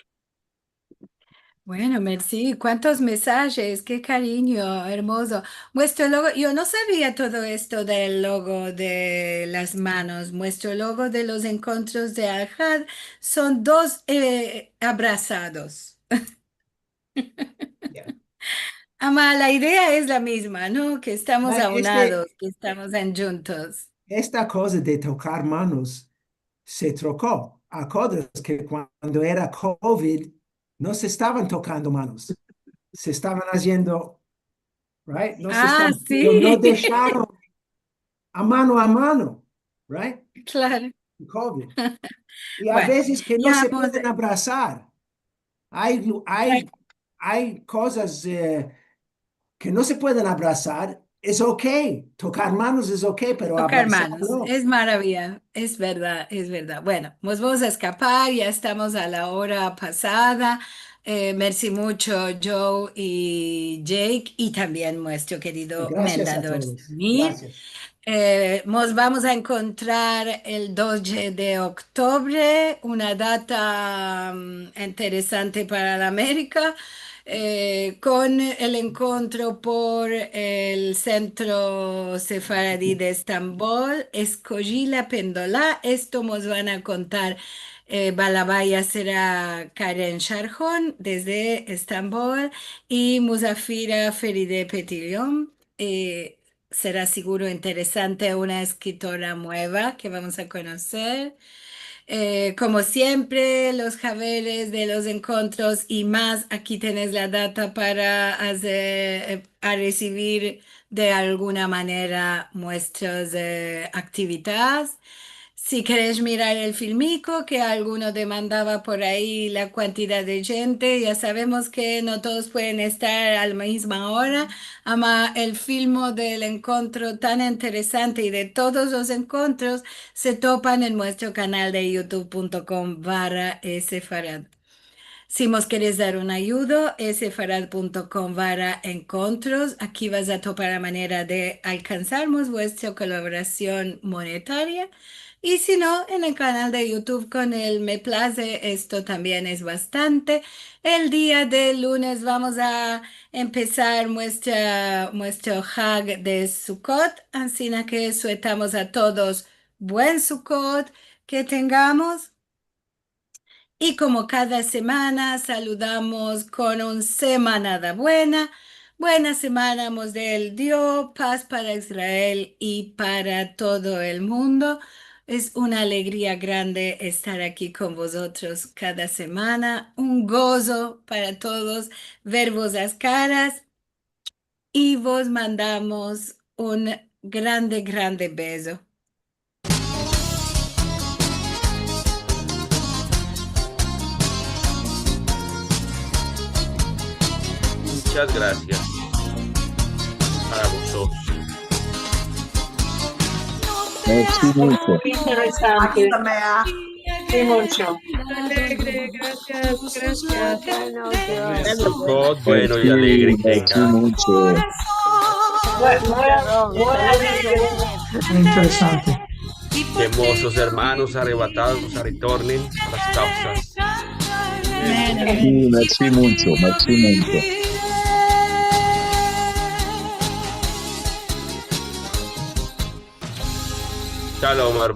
Bueno, merci. ¿Cuántos mensajes? Qué cariño, hermoso. Vuestro logo, yo no sabía todo esto del logo de las manos. Vuestro logo de los encuentros de Al-Had son dos abrazados. Yeah. Ama, la idea es la misma, ¿no? Que estamos Este, aunados, que estamos en juntos. esta cosa de tocar manos se trocó. Acuerdas que cuando era COVID no se estaban tocando manos, se estaban haciendo, right? No se Ah, estaban, pero no sí, dejaron a mano, right? claro. COVID. Y a Bueno, veces que no ya se vamos. pueden abrazar. Hay cosas que no se pueden abrazar. Es ok. Tocar manos es ok, pero Tocar abrazar manos, no. es maravilla, es verdad, es verdad. Bueno, nos vamos a escapar, ya estamos a la hora pasada. Merci mucho, Joe y Jake, y también nuestro querido Gracias a Meldador todos. Samir. Gracias. Nos vamos a encontrar el 2 de octubre, una data interesante para la América, con el encuentro por el Centro Sefaradí de Estambul, Escogí la Pendola. Esto nos van a contar. Balabaya será Karen Sharjón desde Estambul y Musafira Feride Petillon. Será seguro interesante una escritora nueva que vamos a conocer. Como siempre, los javeres de los encuentros y más, aquí tenés la data para a recibir de alguna manera nuestras actividades. Si querés mirar el filmico, que alguno demandaba por ahí la cantidad de gente, ya sabemos que no todos pueden estar a la misma hora, ama el filmo del encuentro tan interesante y de todos los encuentros se topan en nuestro canal de youtube.com/sfarad. Si nos quieres dar una ayuda, sfarad.com/encuentros. Aquí vas a topar la manera de alcanzarnos vuestra colaboración monetaria. Y si no, en el canal de YouTube con el Me Place, esto también es bastante. El día del lunes vamos a empezar nuestro Hag de Sukkot, así que sueltamos a todos buen Sukkot que tengamos. Y como cada semana saludamos con un semanada buena. Buena semana, nos del Dios, paz para Israel y para todo el mundo. Es una alegría grande estar aquí con vosotros cada semana. Un gozo para todos ver vuestras caras y vos mandamos un grande, grande beso. Muchas gracias para vosotros. Merci mucho. Interesante. Sí, mucho. Alegre, gracias, gracias. Sukkot bueno y alegre que Merci tenga. mucho. Interesante. Que hermosos hermanos arrebatados retornen a las causas. Sí, merci mucho, merci mucho. Shalom, hermano.